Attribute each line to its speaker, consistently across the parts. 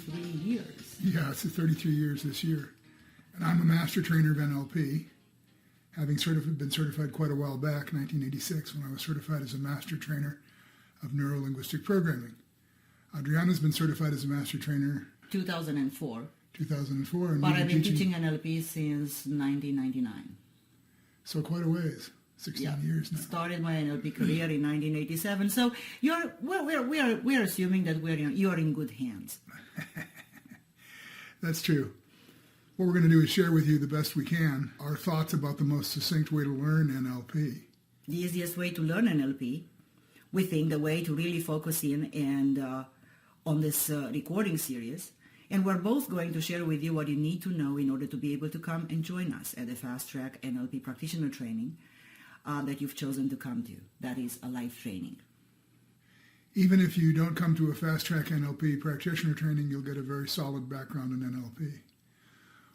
Speaker 1: 33 years.
Speaker 2: Yeah, it's 33 years this year. And I'm a master trainer of NLP, having been certified quite a while back, 1986, when I was certified as a master trainer of neuro-linguistic programming. Adriana's been certified as a master trainer
Speaker 1: 2004.
Speaker 2: 2004. And
Speaker 1: but I've been teaching NLP since 1999.
Speaker 2: So quite a ways. 16 years now.
Speaker 1: Started my NLP career in 1987. So we're assuming that you're in good hands.
Speaker 2: That's true. What we're going to do is share with you the best we can our thoughts about the most succinct way to learn NLP.
Speaker 1: The easiest way to learn NLP, we think the way to really focus in and on this recording series. And we're both going to share with you what you need to know in order to be able to come and join us at the Fast Track NLP Practitioner Training that you've chosen to come to. That is a live training.
Speaker 2: Even if you don't come to a Fast Track NLP Practitioner Training, you'll get a very solid background in NLP.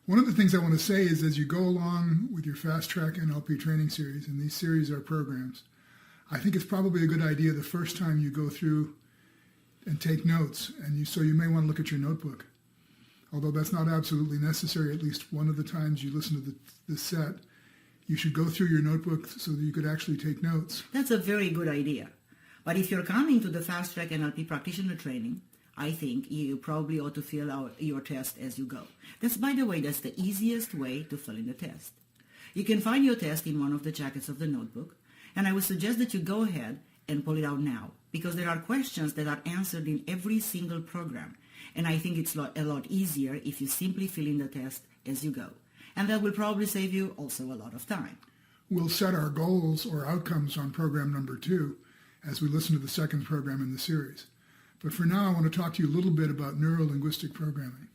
Speaker 2: One of the things I want to say is as you go along with your Fast Track NLP training series, and these series are programs, I think it's probably a good idea the first time you go through and take notes, so you may want to look at your notebook. Although that's not absolutely necessary, at least one of the times you listen to the set, you should go through your notebook so that you could actually take notes.
Speaker 1: That's a very good idea. But if you're coming to the Fast Track NLP Practitioner Training, I think you probably ought to fill out your test as you go. By the way, that's the easiest way to fill in the test. You can find your test in one of the jackets of the notebook, and I would suggest that you go ahead and pull it out now, because there are questions that are answered in every single program, and I think it's a lot easier if you simply fill in the test as you go. And that will probably save you also a lot of time.
Speaker 2: We'll set our goals or outcomes on program number 2 as we listen to the second program in the series. But for now, I want to talk to you a little bit about neuro-linguistic programming.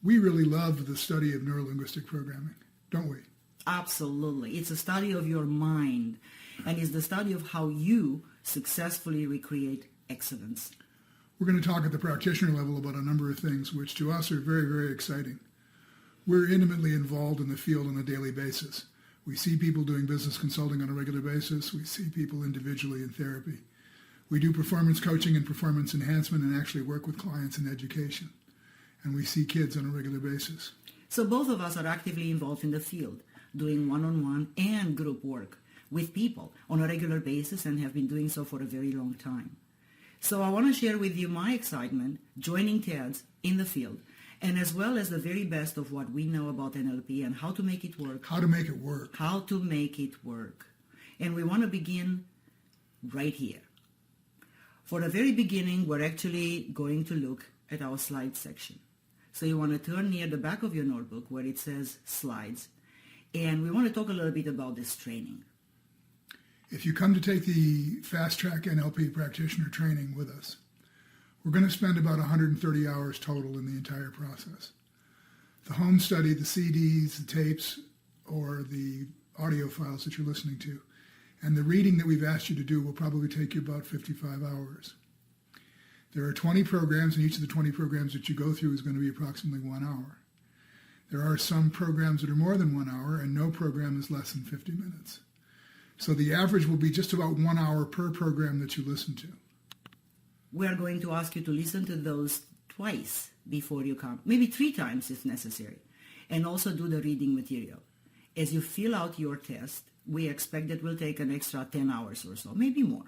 Speaker 2: We really love the study of neuro-linguistic programming, don't we?
Speaker 1: Absolutely. It's a study of your mind, and it's the study of how you successfully recreate excellence.
Speaker 2: We're going to talk at the practitioner level about a number of things which to us are very, very exciting. We're intimately involved in the field on a daily basis. We see people doing business consulting on a regular basis. We see people individually in therapy. We do performance coaching and performance enhancement and actually work with clients in education. And we see kids on a regular basis.
Speaker 1: So both of us are actively involved in the field, doing one-on-one and group work with people on a regular basis and have been doing so for a very long time. So I want to share with you my excitement joining TEDS in the field, and as well as the very best of what we know about NLP and how to make it work.
Speaker 2: How to make it work.
Speaker 1: How to make it work. And we want to begin right here. For the very beginning, we're actually going to look at our slides section. So you want to turn near the back of your notebook where it says slides. And we want to talk a little bit about this training.
Speaker 2: If you come to take the Fast Track NLP Practitioner Training with us, we're going to spend about 130 hours total in the entire process. The home study, the CDs, the tapes, or the audio files that you're listening to, and the reading that we've asked you to do will probably take you about 55 hours. There are 20 programs, and each of the 20 programs that you go through is going to be approximately 1 hour. There are some programs that are more than 1 hour, and no program is less than 50 minutes. So the average will be just about 1 hour per program that you listen to.
Speaker 1: We are going to ask you to listen to those twice before you come, maybe 3 times if necessary, and also do the reading material. As you fill out your test, we expect that will take an extra 10 hours or so, maybe more.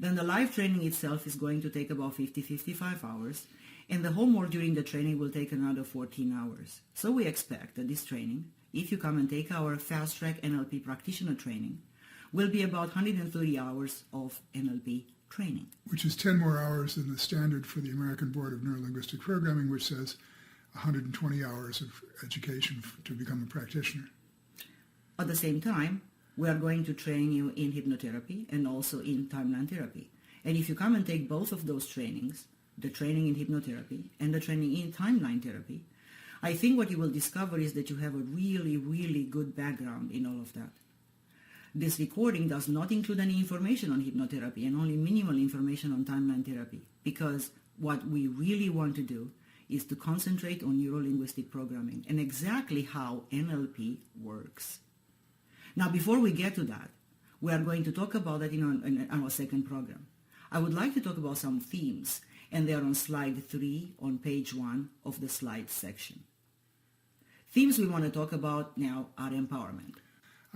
Speaker 1: Then the live training itself is going to take about 50-55 hours, and the homework during the training will take another 14 hours. So we expect that this training, if you come and take our Fast Track NLP Practitioner Training, will be about 130 hours of NLP training.
Speaker 2: Which is 10 more hours than the standard for the American Board of Neurolinguistic Programming, which says 120 hours of education to become a practitioner.
Speaker 1: At the same time, we are going to train you in hypnotherapy and also in timeline therapy. And if you come and take both of those trainings, the training in hypnotherapy and the training in timeline therapy, I think what you will discover is that you have a really, really good background in all of that. This recording does not include any information on hypnotherapy and only minimal information on timeline therapy, because what we really want to do is to concentrate on neuro-linguistic programming and exactly how NLP works. Now, before we get to that, we are going to talk about that in our second program. I would like to talk about some themes and they're on slide 3 on page 1 of the slides section. Themes we want to talk about now are empowerment.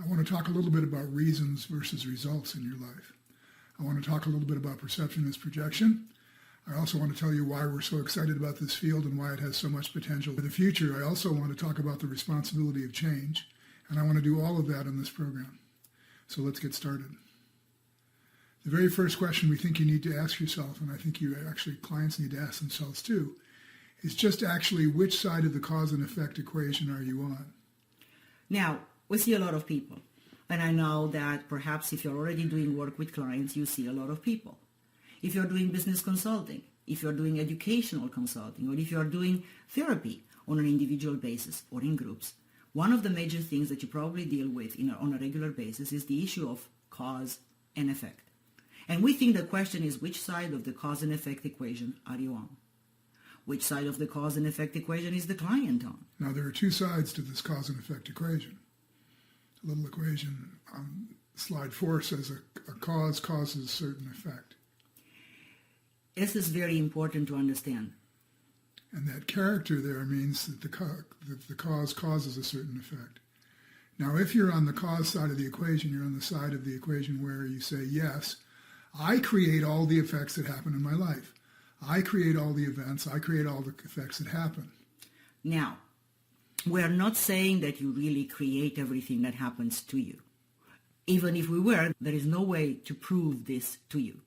Speaker 2: I want to talk a little bit about reasons versus results in your life. I want to talk a little bit about perception as projection. I also want to tell you why we're so excited about this field and why it has so much potential for the future. I also want to talk about the responsibility of change, and I want to do all of that in this program. So let's get started. The very first question we think you need to ask yourself, and I think clients need to ask themselves too, is just actually which side of the cause and effect equation are you on?
Speaker 1: Now, we see a lot of people, and I know that perhaps if you're already doing work with clients, you see a lot of people. If you're doing business consulting, if you're doing educational consulting, or if you're doing therapy on an individual basis or in groups, one of the major things that you probably deal with on a regular basis is the issue of cause and effect. And we think the question is, which side of the cause and effect equation are you on? Which side of the cause and effect equation is the client on?
Speaker 2: Now, there are two sides to this cause and effect equation. The little equation on slide 4 says a cause causes a certain effect.
Speaker 1: This is very important to understand.
Speaker 2: And that character there means that the cause causes a certain effect. Now, if you're on the cause side of the equation, you're on the side of the equation where you say, yes, I create all the effects that happen in my life. I create all the events. I create all the effects that happen.
Speaker 1: Now, we're not saying that you really create everything that happens to you. Even if we were, there is no way to prove this to you.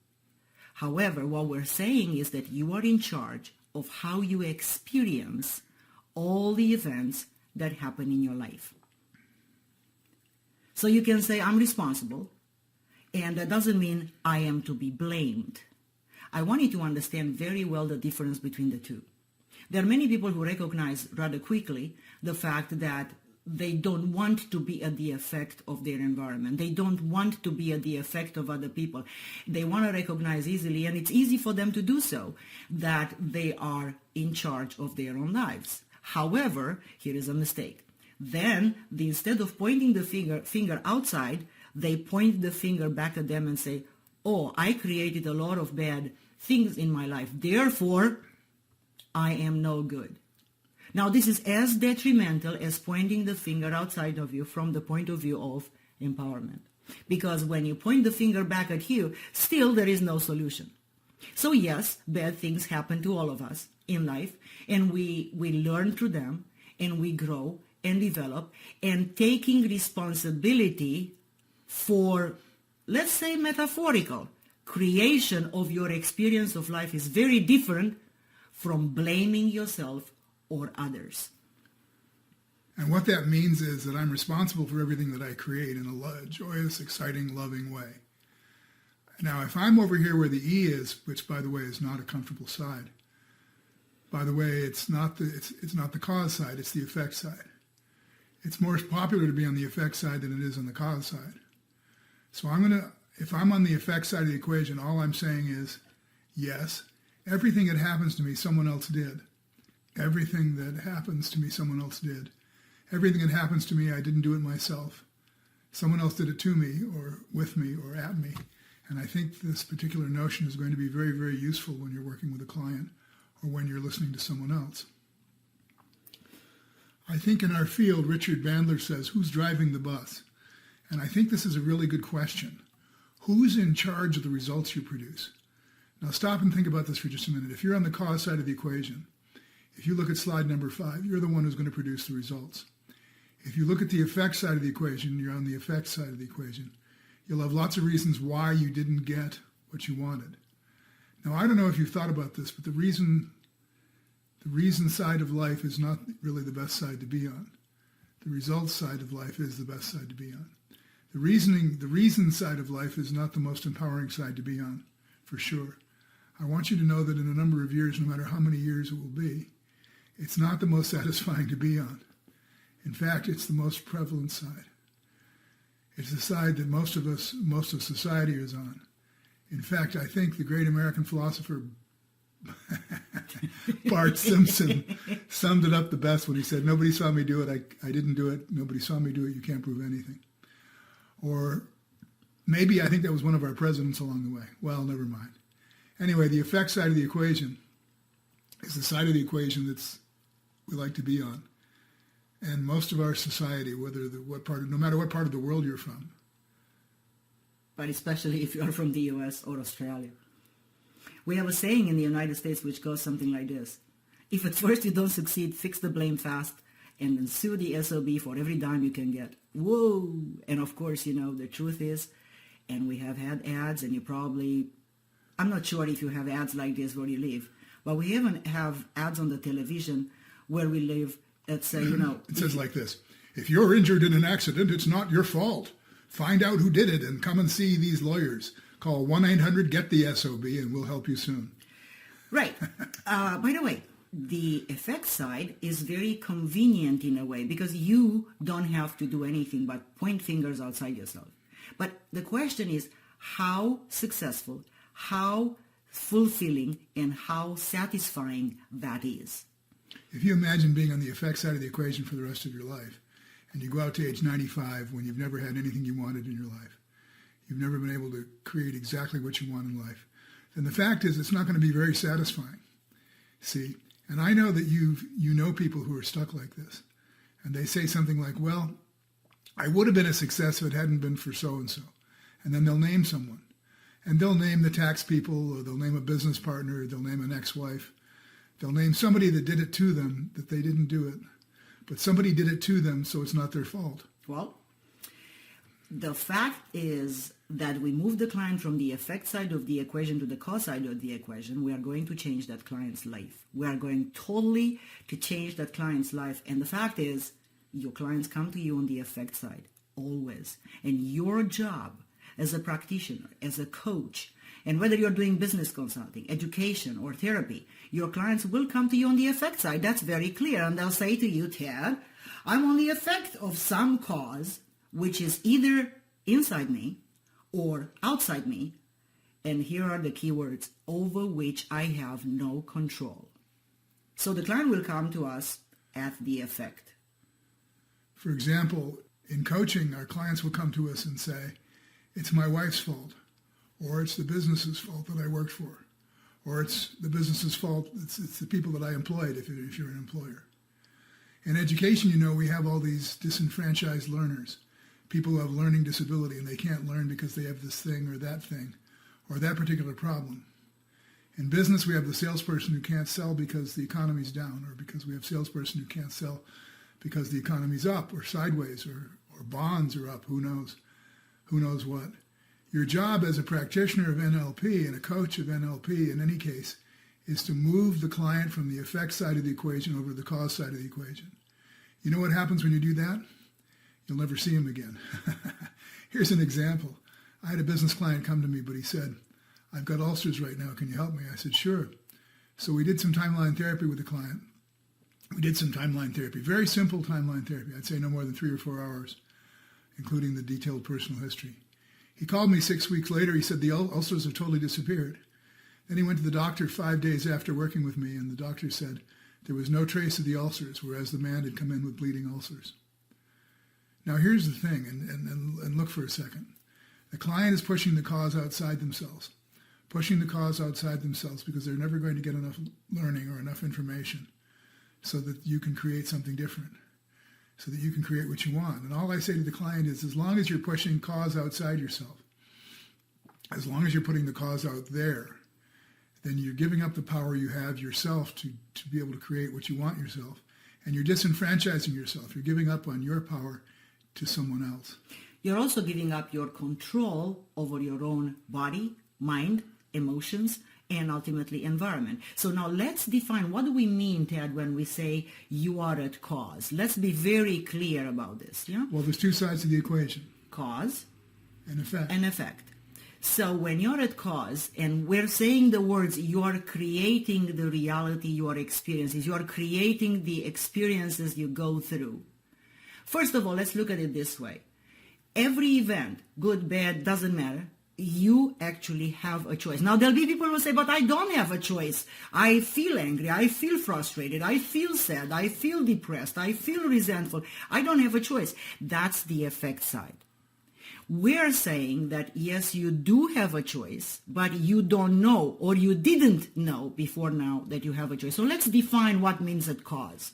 Speaker 1: However, what we're saying is that you are in charge of how you experience all the events that happen in your life. So you can say, I'm responsible, and that doesn't mean I am to be blamed. I want you to understand very well the difference between the two. There are many people who recognize rather quickly the fact that they don't want to be at the effect of their environment. They don't want to be at the effect of other people. They want to recognize easily, and it's easy for them to do so, that they are in charge of their own lives. However, here is a mistake. Then, instead of pointing the finger outside, they point the finger back at them and say, oh, I created a lot of bad things in my life. Therefore, I am no good. Now, this is as detrimental as pointing the finger outside of you from the point of view of empowerment. Because when you point the finger back at you, still there is no solution. So yes, bad things happen to all of us in life, and we learn through them, and we grow and develop, and taking responsibility for, let's say, metaphorical creation of your experience of life is very different from blaming yourself or others.
Speaker 2: And what that means is that I'm responsible for everything that I create in a joyous, exciting, loving way. Now, if I'm over here where the E is, which, by the way, is not a comfortable side, by the way, it's not the cause side, it's the effect side. It's more popular to be on the effect side than it is on the cause side. So if I'm on the effect side of the equation, all I'm saying is, yes, everything that happens to me, someone else did. Everything that happens to me, someone else did. Everything that happens to me, I didn't do it myself. Someone else did it to me or with me or at me. And I think this particular notion is going to be very, very useful when you're working with a client or when you're listening to someone else. I think in our field, Richard Bandler says, who's driving the bus? And I think this is a really good question. Who's in charge of the results you produce? Now stop and think about this for just a minute. If you're on the cause side of the equation, if you look at slide number 5, you're the one who's going to produce the results. If you look at the effect side of the equation, you're on the effect side of the equation. You'll have lots of reasons why you didn't get what you wanted. Now, I don't know if you've thought about this, but the reason side of life is not really the best side to be on. The results side of life is the best side to be on. The reason side of life is not the most empowering side to be on, for sure. I want you to know that in a number of years, no matter how many years it will be, it's not the most satisfying to be on. In fact, it's the most prevalent side. It's the side that most of society is on. In fact, I think the great American philosopher Bart Simpson summed it up the best when he said, nobody saw me do it, I didn't do it, nobody saw me do it, you can't prove anything. Or maybe I think that was one of our presidents along the way. Well, never mind. Anyway, the effect side of the equation is the side of the equation that's we like to be on. And most of our society, no matter what part of the world you're from,
Speaker 1: but especially if you are from the US or Australia. We have a saying in the United States which goes something like this. If at first you don't succeed, fix the blame fast and then sue the SOB for every dime you can get. Whoa! And of course, the truth is, and we have had ads, and I'm not sure if you have ads like this where you live, but we even have ads on the television where we live that say,
Speaker 2: It says like this: if you're injured in an accident, it's not your fault. Find out who did it and come and see these lawyers. Call 1-800-GET-THE-SOB and we'll help you soon.
Speaker 1: Right. By the way, the effect side is very convenient in a way because you don't have to do anything but point fingers outside yourself. But the question is how successful, how fulfilling, and how satisfying that is.
Speaker 2: If you imagine being on the effect side of the equation for the rest of your life, and you go out to age 95 when you've never had anything you wanted in your life, you've never been able to create exactly what you want in life, then the fact is it's not going to be very satisfying. See, and I know that you know people who are stuck like this, and they say something like, well, I would have been a success if it hadn't been for so-and-so. And then they'll name someone. And they'll name the tax people, or they'll name a business partner, or they'll name an ex-wife. They'll name somebody that did it to them, that they didn't do it. But somebody did it to them, so it's not their fault.
Speaker 1: Well, the fact is that we move the client from the effect side of the equation to the cause side of the equation. We are going to change that client's life. We are going totally to change that client's life. And the fact is, your clients come to you on the effect side, always. And your job as a practitioner, as a coach, and whether you're doing business consulting, education, or therapy, your clients will come to you on the effect side. That's very clear. And they'll say to you, Ted, I'm on the effect of some cause, which is either inside me or outside me. And here are the key words, over which I have no control. So the client will come to us at the effect.
Speaker 2: For example, in coaching, our clients will come to us and say, it's my wife's fault, or it's the business's fault that I worked for, or it's the business's fault, it's the people that I employed if you're an employer. In education, we have all these disenfranchised learners, people who have learning disability and they can't learn because they have this thing or that particular problem. In business, we have the salesperson who can't sell because the economy's down, or because we have salesperson who can't sell because the economy's up or sideways, or bonds are up, who knows what. Your job as a practitioner of NLP and a coach of NLP in any case is to move the client from the effect side of the equation over to the cause side of the equation. You know what happens when you do that? You'll never see him again. Here's an example. I had a business client come to me, but he said, I've got ulcers right now. Can you help me? I said, sure. So we did some timeline therapy with the client. Very simple timeline therapy. I'd say no more than 3 or 4 hours, including the detailed personal history. He called me 6 weeks later. He said the ulcers have totally disappeared. Then he went to the doctor 5 days after working with me, and the doctor said there was no trace of the ulcers, whereas the man had come in with bleeding ulcers. Now here's the thing, and look for a second. The client is pushing the cause outside themselves because they're never going to get enough learning or enough information so that you can create something different, so that you can create what you want. And all I say to the client is, as long as you're pushing cause outside yourself, as long as you're putting the cause out there, then you're giving up the power you have yourself to be able to create what you want yourself. And you're disenfranchising yourself. You're giving up on your power to someone else.
Speaker 1: You're also giving up your control over your own body, mind, emotions, and ultimately environment. So now let's define, what do we mean, Ted, when we say you are at cause? Let's be very clear about this. Yeah.
Speaker 2: Well, there's two sides to the equation.
Speaker 1: Cause
Speaker 2: and effect.
Speaker 1: And effect. So when you're at cause, and we're saying the words, you are creating the reality you are experiencing. You are creating the experiences you go through. First of all, let's look at it this way. Every event, good, bad, doesn't matter. You actually have a choice. Now, there'll be people who say, but I don't have a choice. I feel angry. I feel frustrated. I feel sad. I feel depressed. I feel resentful. I don't have a choice. That's the effect side. We're saying that yes, you do have a choice, but you don't know or you didn't know before now that you have a choice. So let's define what means at cause.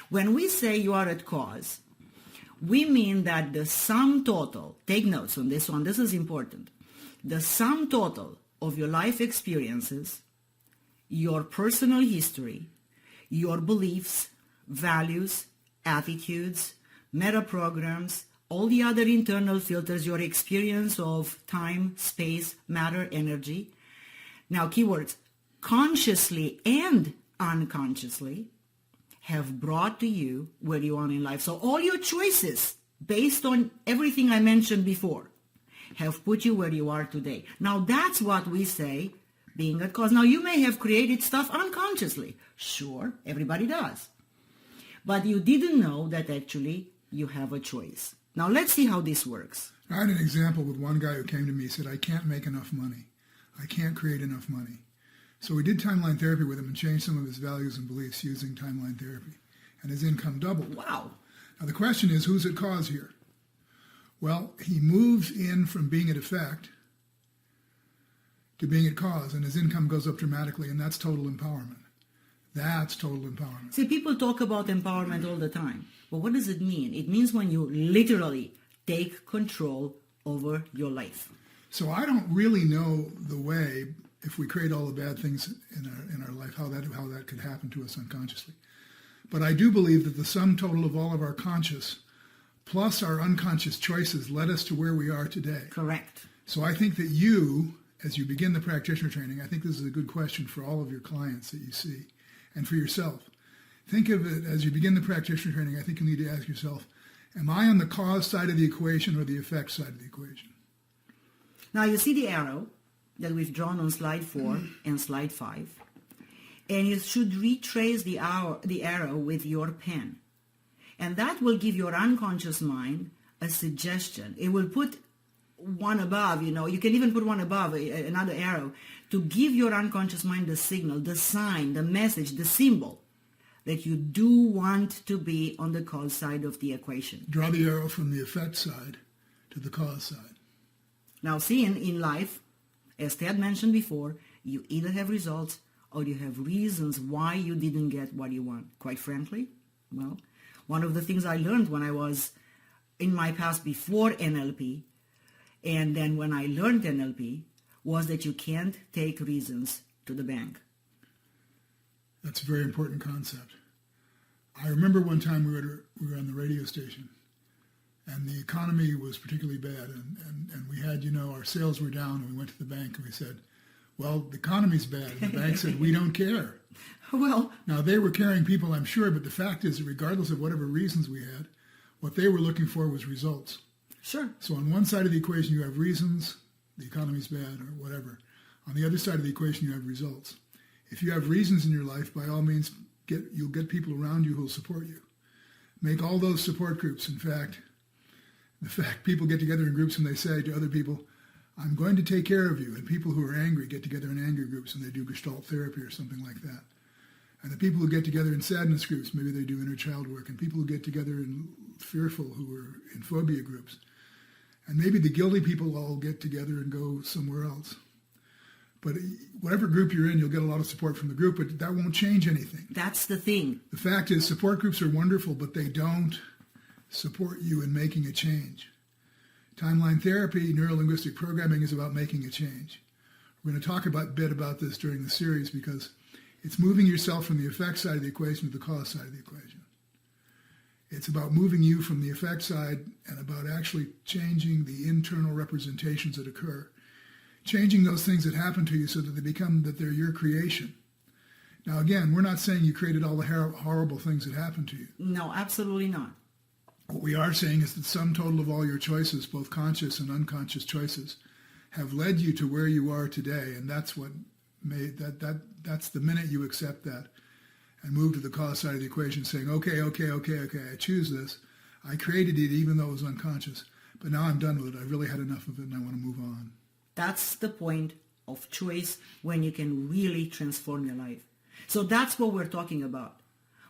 Speaker 1: When we say you are at cause, we mean that the sum total, take notes on this one, this is important, the sum total of your life experiences, your personal history, your beliefs, values, attitudes, meta programs, all the other internal filters, your experience of time, space, matter, energy. Now, keywords, consciously and unconsciously have brought to you where you are in life. So all your choices, based on everything I mentioned before, have put you where you are today. Now, that's what we say being at cause. Now, you may have created stuff unconsciously. Sure, everybody does. But you didn't know that actually you have a choice. Now, let's see how this works.
Speaker 2: I had an example with one guy who came to me and said, I can't make enough money. I can't create enough money. So we did timeline therapy with him and changed some of his values and beliefs using timeline therapy. And his income doubled.
Speaker 1: Wow.
Speaker 2: Now, the question is, who's at cause here? Well, he moves in from being at effect to being at cause, and his income goes up dramatically, and that's total empowerment. That's total empowerment.
Speaker 1: See, people talk about empowerment all the time. But what does it mean? It means when you literally take control over your life.
Speaker 2: So I don't really know the way, if we create all the bad things in our life, how that could happen to us unconsciously. But I do believe that the sum total of all of our conscious plus our unconscious choices led us to where we are today.
Speaker 1: Correct.
Speaker 2: So I think that you, as you begin the practitioner training, I think this is a good question for all of your clients that you see and for yourself. Think of it as you begin the practitioner training, I think you need to ask yourself, am I on the cause side of the equation or the effect side of the equation?
Speaker 1: Now you see the arrow that we've drawn on slide 4 and slide 5. And you should retrace the arrow with your pen. And that will give your unconscious mind a suggestion. It will put one above, you can even put one above another arrow to give your unconscious mind the signal, the sign, the message, the symbol that you do want to be on the cause side of the equation.
Speaker 2: Draw the arrow from the effect side to the cause side.
Speaker 1: Now, see, in life, as Ted mentioned before, you either have results or you have reasons why you didn't get what you want. Quite frankly, well, one of the things I learned when I was in my past before NLP, and then when I learned NLP, was that you can't take reasons to the bank.
Speaker 2: That's a very important concept. I remember one time we were on the radio station, and the economy was particularly bad, and we had, our sales were down, and we went to the bank and we said, well, the economy's bad. And the bank said, we don't care.
Speaker 1: Well,
Speaker 2: now, they were carrying people, I'm sure, but the fact is that regardless of whatever reasons we had, what they were looking for was results.
Speaker 1: Sure.
Speaker 2: So on one side of the equation, you have reasons, the economy's bad or whatever. On the other side of the equation, you have results. If you have reasons in your life, by all means, you'll get people around you who will support you. Make all those support groups. In fact, people get together in groups and they say to other people, I'm going to take care of you. And people who are angry get together in anger groups and they do Gestalt therapy or something like that. And the people who get together in sadness groups, maybe they do inner child work. And people who get together in fearful, who are in phobia groups. And maybe the guilty people all get together and go somewhere else. But whatever group you're in, you'll get a lot of support from the group, but that won't change anything.
Speaker 1: That's the thing.
Speaker 2: The fact is, support groups are wonderful, but they don't support you in making a change. Timeline therapy, neuro-linguistic programming is about making a change. We're going to talk a bit about this during the series because it's moving yourself from the effect side of the equation to the cause side of the equation. It's about moving you from the effect side and about actually changing the internal representations that occur. Changing those things that happen to you so that they're your creation. Now, again, we're not saying you created all the horrible things that happened to you.
Speaker 1: No, absolutely not.
Speaker 2: What we are saying is that the sum total of all your choices, both conscious and unconscious choices, have led you to where you are today, and that's what made that's the minute you accept that and move to the cause side of the equation, saying, okay, I choose this. I created it even though it was unconscious, but now I'm done with it. I've really had enough of it, and I want to move on.
Speaker 1: That's the point of choice when you can really transform your life. So that's what we're talking about.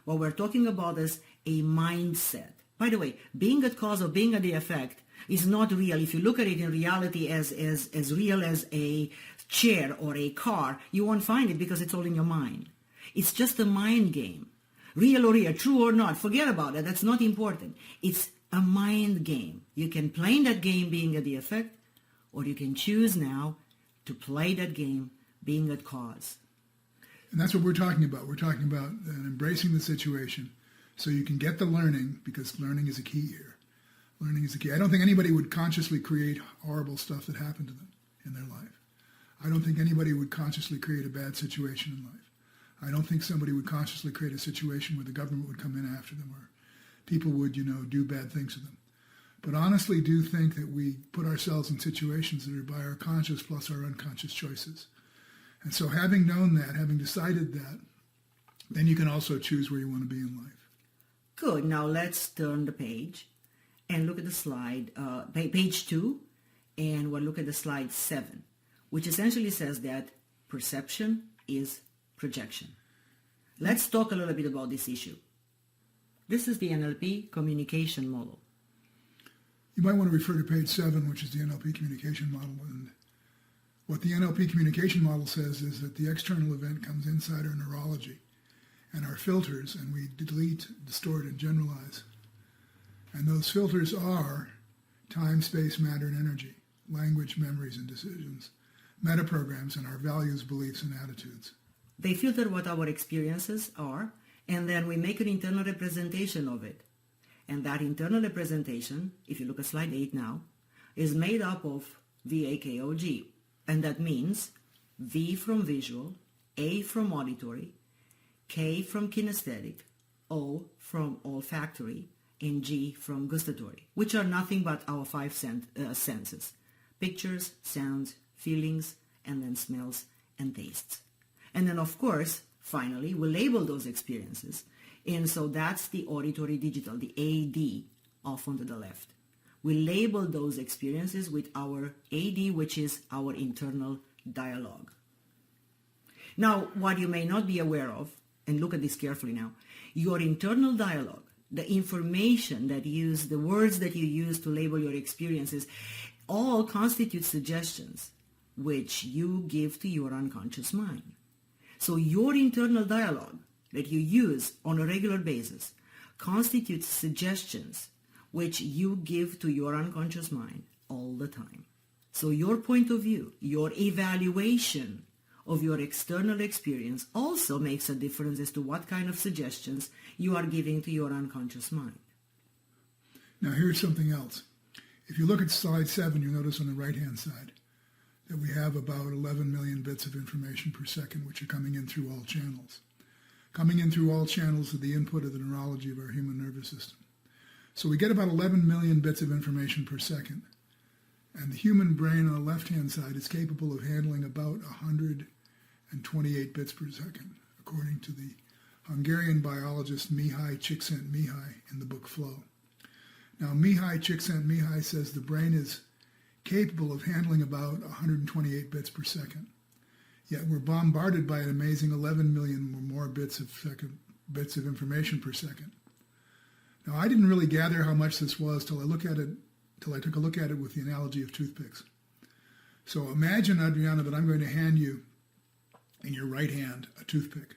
Speaker 1: What we're talking about is a mindset. By the way, being at cause or being at the effect is not real. If you look at it in reality as real as a chair or a car, you won't find it because it's all in your mind. It's just a mind game. Real or real, true or not, forget about it. That's not important. It's a mind game. You can play in that game being at the effect, or you can choose now to play that game being at cause.
Speaker 2: And that's what we're talking about. We're talking about embracing the situation so you can get the learning, because learning is a key here. Learning is the key. I don't think anybody would consciously create horrible stuff that happened to them in their life. I don't think anybody would consciously create a bad situation in life. I don't think somebody would consciously create a situation where the government would come in after them or people would, do bad things to them. But honestly do think that we put ourselves in situations that are by our conscious plus our unconscious choices. And so having known that, having decided that, then you can also choose where you want to be in life.
Speaker 1: Good. Now let's turn the page and look at the slide, page 2, and we'll look at the slide 7, which essentially says that perception is projection. Let's talk a little bit about this issue. This is the NLP communication model.
Speaker 2: You might want to refer to page 7, which is the NLP communication model. And what the NLP communication model says is that the external event comes inside our neurology and our filters, and we delete, distort, and generalize. And those filters are time, space, matter, and energy, language, memories, and decisions, metaprograms, and our values, beliefs, and attitudes.
Speaker 1: They filter what our experiences are, and then we make an internal representation of it. And that internal representation, if you look at slide 8 now, is made up of VAKOG. And that means V from visual, A from auditory, K from kinesthetic, O from olfactory, and G from gustatory, which are nothing but our 5 senses: pictures, sounds, feelings, and then smells and tastes. And then, of course, finally, we label those experiences. And so that's the auditory digital, the AD, off onto the left. We label those experiences with our AD, which is our internal dialogue. Now, what you may not be aware of, and look at this carefully now, your internal dialogue, the information that you use, the words that you use to label your experiences, all constitute suggestions which you give to your unconscious mind. So your internal dialogue that you use on a regular basis constitutes suggestions which you give to your unconscious mind all the time. So your point of view, your evaluation of your external experience also makes a difference as to what kind of suggestions you are giving to your unconscious mind.
Speaker 2: Now here's something else. If you look at slide 7, you'll notice on the right-hand side that we have about 11 million bits of information per second, which are coming in through all channels. Coming in through all channels of the input of the neurology of our human nervous system. So we get about 11 million bits of information per second. And the human brain on the left-hand side is capable of handling about 128 bits per second, according to the Hungarian biologist Mihaly Csikszentmihalyi in the book Flow. Now, Mihaly Csikszentmihalyi says the brain is capable of handling about 128 bits per second. Yet we're bombarded by an amazing 11 million or more bits of information per second. Now, I didn't really gather how much this was till I took a look at it with the analogy of toothpicks. So imagine, Adriana, that I'm going to hand you in your right hand a toothpick.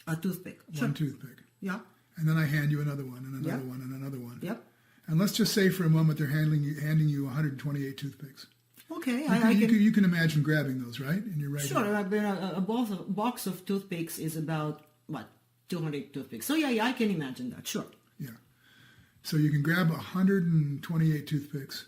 Speaker 1: A toothpick.
Speaker 2: One toothpick.
Speaker 1: Yeah.
Speaker 2: And then I hand you another one and another one and another one.
Speaker 1: Yep.
Speaker 2: And let's just say for a moment they're handing you 128 toothpicks.
Speaker 1: Okay,
Speaker 2: you can imagine grabbing those, right? In your right hand.
Speaker 1: Sure, a box of toothpicks is about, 200 toothpicks. So yeah, I can imagine that, sure.
Speaker 2: Yeah. So you can grab 128 toothpicks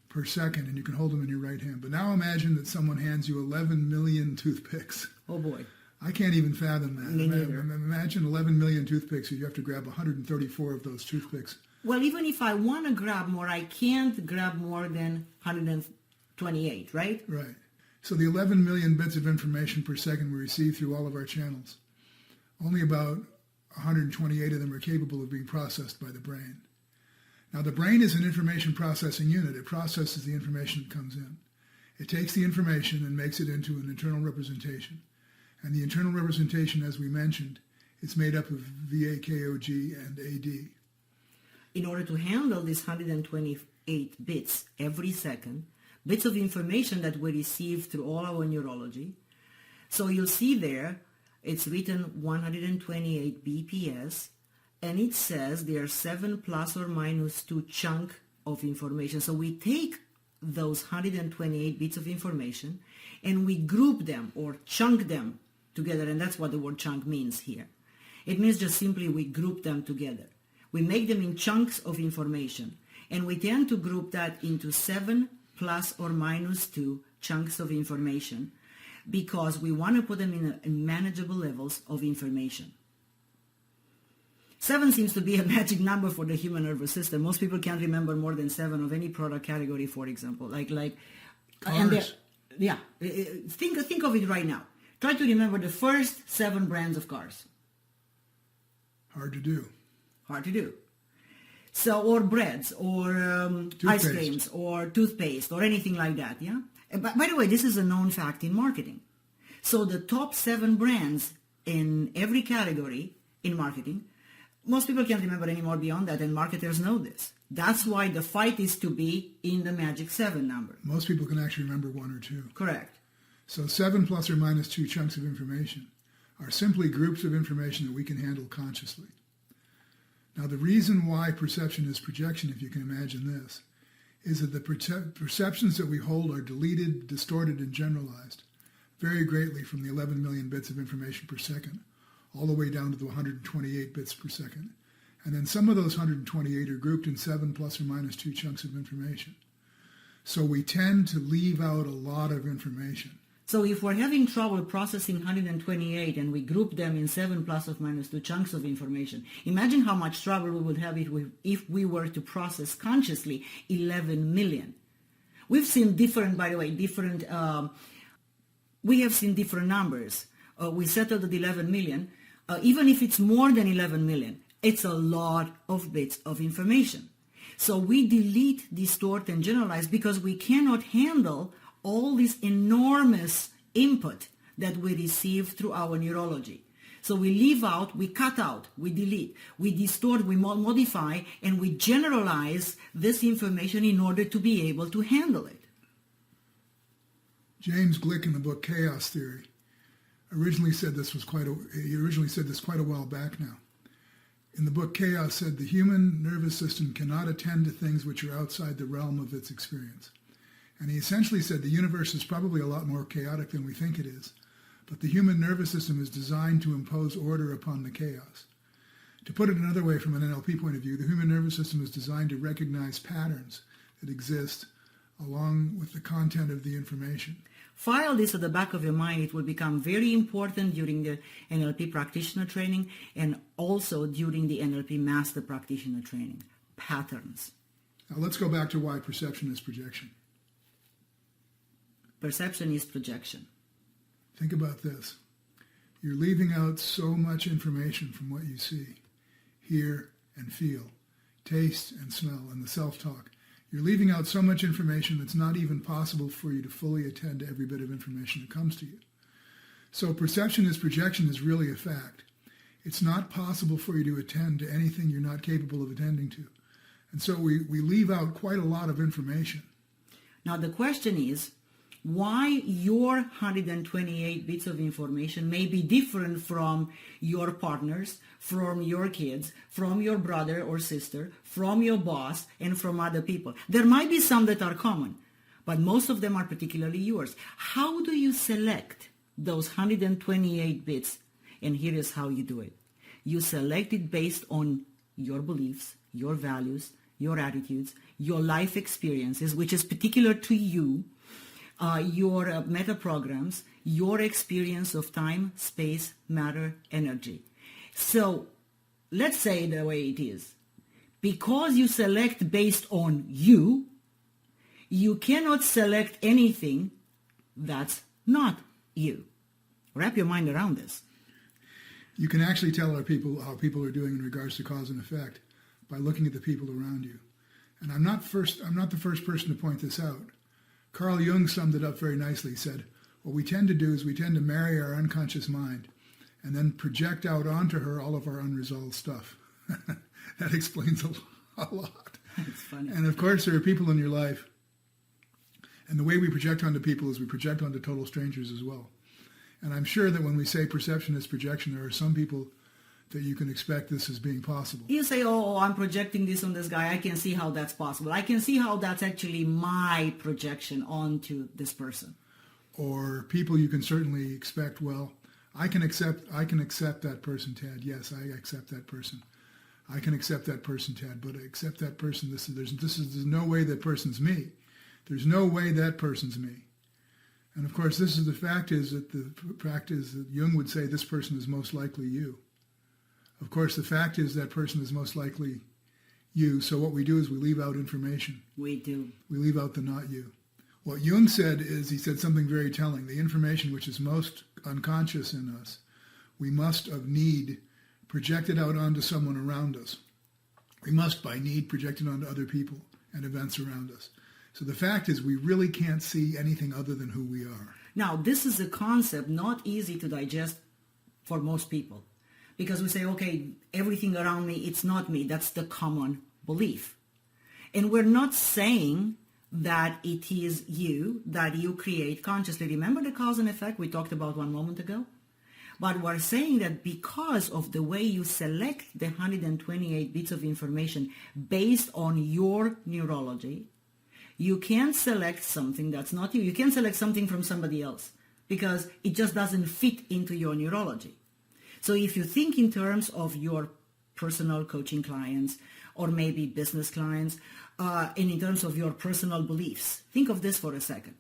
Speaker 2: per second and you can hold them in your right hand. But now imagine that someone hands you 11 million toothpicks.
Speaker 1: Oh boy.
Speaker 2: I can't even fathom that.
Speaker 1: Me neither.
Speaker 2: Imagine 11 million toothpicks, you have to grab 134 of those toothpicks.
Speaker 1: Well, even if I want to grab more, I can't grab more than 128, right?
Speaker 2: Right. So the 11 million bits of information per second we receive through all of our channels, only about 128 of them are capable of being processed by the brain. Now, the brain is an information processing unit. It processes the information that comes in. It takes the information and makes it into an internal representation. And the internal representation, as we mentioned, is made up of VAKOG and AD.
Speaker 1: in order to handle these 128 bits every second, bits of information that we receive through all our neurology. So you'll see there, it's written 128 BPS, and it says there are 7 plus or minus 2 chunk of information. So we take those 128 bits of information and we group them or chunk them together, and that's what the word chunk means here. It means just simply we group them together. We make them in chunks of information, and we tend to group that into 7 plus or minus 2 chunks of information because we want to put them in manageable levels of information. 7 seems to be a magic number for the human nervous system. Most people can't remember more than 7 of any product category, for example.
Speaker 2: Cars.
Speaker 1: Yeah. Think of it right now. Try to remember the first 7 brands of cars.
Speaker 2: Hard to do.
Speaker 1: Hard to do. So, or breads, or ice creams, or toothpaste, or anything like that, yeah? By the way, this is a known fact in marketing. So the top 7 brands in every category in marketing, most people can't remember anymore beyond that, and marketers know this. That's why the fight is to be in the magic 7 number.
Speaker 2: Most people can actually remember 1 or 2.
Speaker 1: Correct.
Speaker 2: So 7 plus or minus 2 chunks of information are simply groups of information that we can handle consciously. Now, the reason why perception is projection, if you can imagine this, is that the perceptions that we hold are deleted, distorted, and generalized very greatly from the 11 million bits of information per second, all the way down to the 128 bits per second. And then some of those 128 are grouped in 7 plus or minus 2 chunks of information. So we tend to leave out a lot of information.
Speaker 1: So if we're having trouble processing 128 and we group them in 7 plus or minus 2 chunks of information, imagine how much trouble we would have if we were to process consciously 11 million. We've seen different, by the way, we have seen different numbers. We settled at 11 million. Even if it's more than 11 million, it's a lot of bits of information. So we delete, distort, and generalize because we cannot handle all this enormous input that we receive through our neurology. So we leave out, we cut out, we delete, we distort, we modify, and we generalize this information in order to be able to handle it.
Speaker 2: James Gleick in the book Chaos Theory originally said this quite a while back now. In the book Chaos said the human nervous system cannot attend to things which are outside the realm of its experience. And he essentially said the universe is probably a lot more chaotic than we think it is, but the human nervous system is designed to impose order upon the chaos. To put it another way from an NLP point of view, the human nervous system is designed to recognize patterns that exist along with the content of the information.
Speaker 1: File this at the back of your mind. It will become very important during the NLP practitioner training and also during the NLP master practitioner training. Patterns.
Speaker 2: Now let's go back to why perception is projection.
Speaker 1: Perception is projection.
Speaker 2: Think about this. You're leaving out so much information from what you see, hear, and feel, taste and smell, and the self-talk. You're leaving out so much information that's not even possible for you to fully attend to every bit of information that comes to you. So perception is projection is really a fact. It's not possible for you to attend to anything you're not capable of attending to. And so we leave out quite a lot of information.
Speaker 1: Now the question is, why your 128 bits of information may be different from your partners, from your kids, from your brother or sister, from your boss, and from other people. There might be some that are common, but most of them are particularly yours. How do you select those 128 bits? And here is how you do it. You select it based on your beliefs, your values, your attitudes, your life experiences, which is particular to you, your meta programs, your experience of time, space, matter, energy. So let's say the way it is. Because you select based on you, you cannot select anything that's not you. Wrap your mind around this.
Speaker 2: You can actually tell how people are doing in regards to cause and effect by looking at the people around you. And I'm not the first person to point this out. Carl Jung summed it up very nicely. He said, what we tend to do is we tend to marry our unconscious mind and then project out onto her all of our unresolved stuff. That explains A lot.
Speaker 1: It's funny.
Speaker 2: And of course, there are people in your life, and the way we project onto people is we project onto total strangers as well. And I'm sure that when we say perception is projection, there are some people that you can expect this as being possible.
Speaker 1: You say, oh, I'm projecting this on this guy. I can see how that's possible. I can see how that's actually my projection onto this person.
Speaker 2: Or people you can certainly expect, well, I can accept that person, Ted. Yes, I accept that person. I can accept that person, Ted, but I accept that person. There's no way that person's me. There's no way that person's me. And of course, the fact is that Jung would say this person is most likely you. Of course, the fact is that person is most likely you. So what we do is we leave out information.
Speaker 1: We do.
Speaker 2: We leave out the not you. What Jung said is, he said something very telling. The information which is most unconscious in us, we must of need project it out onto someone around us. We must by need project it onto other people and events around us. So the fact is we really can't see anything other than who we are.
Speaker 1: Now, this is a concept not easy to digest for most people. Because we say, okay, everything around me, it's not me. That's the common belief. And we're not saying that it is you, that you create consciously. Remember the cause and effect we talked about one moment ago? But we're saying that because of the way you select the 128 bits of information based on your neurology, you can't select something that's not you. You can't select something from somebody else because it just doesn't fit into your neurology. So if you think in terms of your personal coaching clients or maybe business clients, and in terms of your personal beliefs, think of this for a second.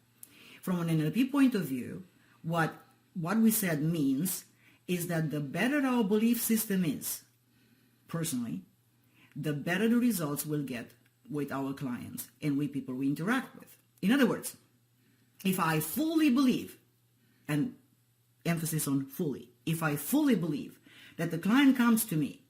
Speaker 1: From an NLP point of view, what we said means is that the better our belief system is, personally, the better the results we'll get with our clients and with people we interact with. In other words, if I fully believe, and emphasis on fully, if I fully believe that the client comes to me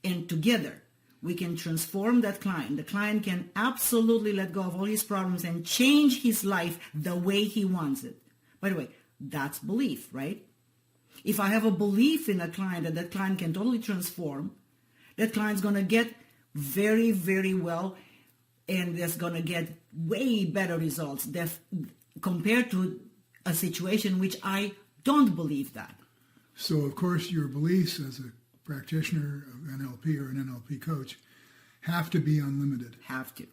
Speaker 1: and together we can transform that client, the client can absolutely let go of all his problems and change his life the way he wants it. By the way, that's belief, right? If I have a belief in a client that that client can totally transform, that client's going to get very, very well and is going to get way better results compared to a situation which I don't believe that.
Speaker 2: So, of course, your beliefs as a practitioner of NLP or an NLP coach have to be unlimited.
Speaker 1: Have to.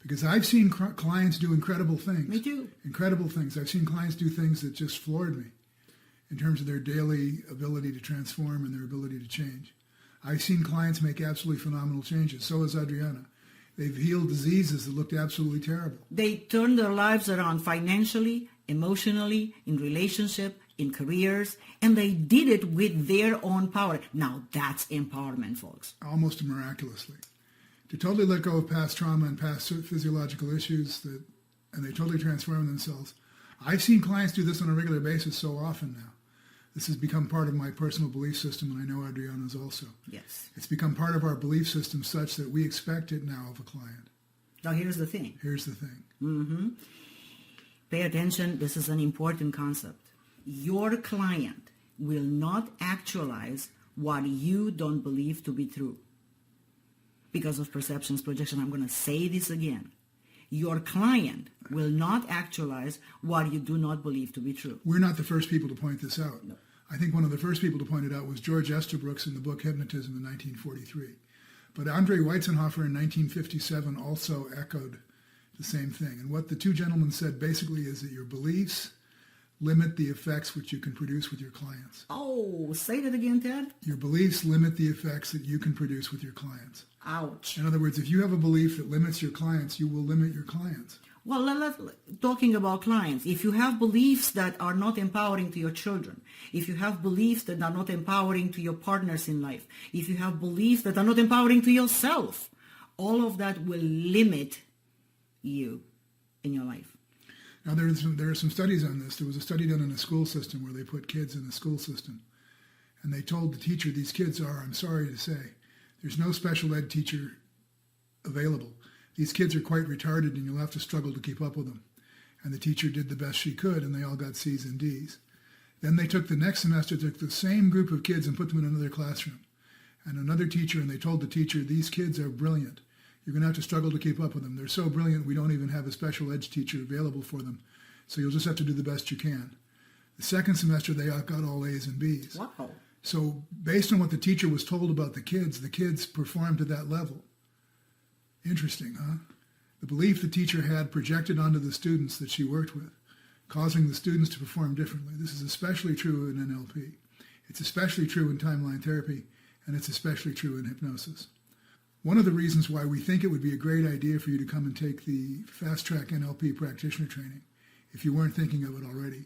Speaker 2: Because I've seen clients do incredible things.
Speaker 1: Me too.
Speaker 2: Incredible things. I've seen clients do things that just floored me in terms of their daily ability to transform and their ability to change. I've seen clients make absolutely phenomenal changes. So has Adriana. They've healed diseases that looked absolutely terrible.
Speaker 1: They turned their lives around financially, emotionally, in relationship, in careers, and they did it with their own power. Now that's empowerment, folks.
Speaker 2: Almost miraculously. To totally let go of past trauma and past physiological issues, and they totally transform themselves. I've seen clients do this on a regular basis so often now. This has become part of my personal belief system, and I know Adriana's also.
Speaker 1: Yes.
Speaker 2: It's become part of our belief system such that we expect it now of a client.
Speaker 1: Now here's the thing.
Speaker 2: Here's the thing.
Speaker 1: Pay attention. This is an important concept. Your client will not actualize what you don't believe to be true. Because of perceptions, projection, I'm going to say this again. Your client will not actualize what you do not believe to be true.
Speaker 2: We're not the first people to point this out.
Speaker 1: No.
Speaker 2: I think one of the first people to point it out was George Estabrooks in the book Hypnotism in 1943. But Andre Weizenhofer in 1957 also echoed the same thing. And what the two gentlemen said basically is that your beliefs limit the effects which you can produce with your clients.
Speaker 1: Oh, say that again, Ted.
Speaker 2: Your beliefs limit the effects that you can produce with your clients.
Speaker 1: Ouch.
Speaker 2: In other words, if you have a belief that limits your clients, you will limit your clients.
Speaker 1: Well, talking about clients, if you have beliefs that are not empowering to your children, if you have beliefs that are not empowering to your partners in life, if you have beliefs that are not empowering to yourself, all of that will limit you in your life.
Speaker 2: Now, there are some studies on this. There was a study done in a school system where they put kids in the school system. And they told the teacher, these kids are, I'm sorry to say, there's no special ed teacher available. These kids are quite retarded and you'll have to struggle to keep up with them. And the teacher did the best she could and they all got C's and D's. Then they took the next semester, took the same group of kids and put them in another classroom. And another teacher, and they told the teacher, these kids are brilliant. You're going to have to struggle to keep up with them. They're so brilliant, we don't even have a special ed teacher available for them. So you'll just have to do the best you can. The second semester, they got all A's and B's.
Speaker 1: Wow.
Speaker 2: So based on what the teacher was told about the kids performed to that level. Interesting, huh? The belief the teacher had projected onto the students that she worked with, causing the students to perform differently. This is especially true in NLP. It's especially true in timeline therapy, and it's especially true in hypnosis. One of the reasons why we think it would be a great idea for you to come and take the Fast Track NLP practitioner training, if you weren't thinking of it already,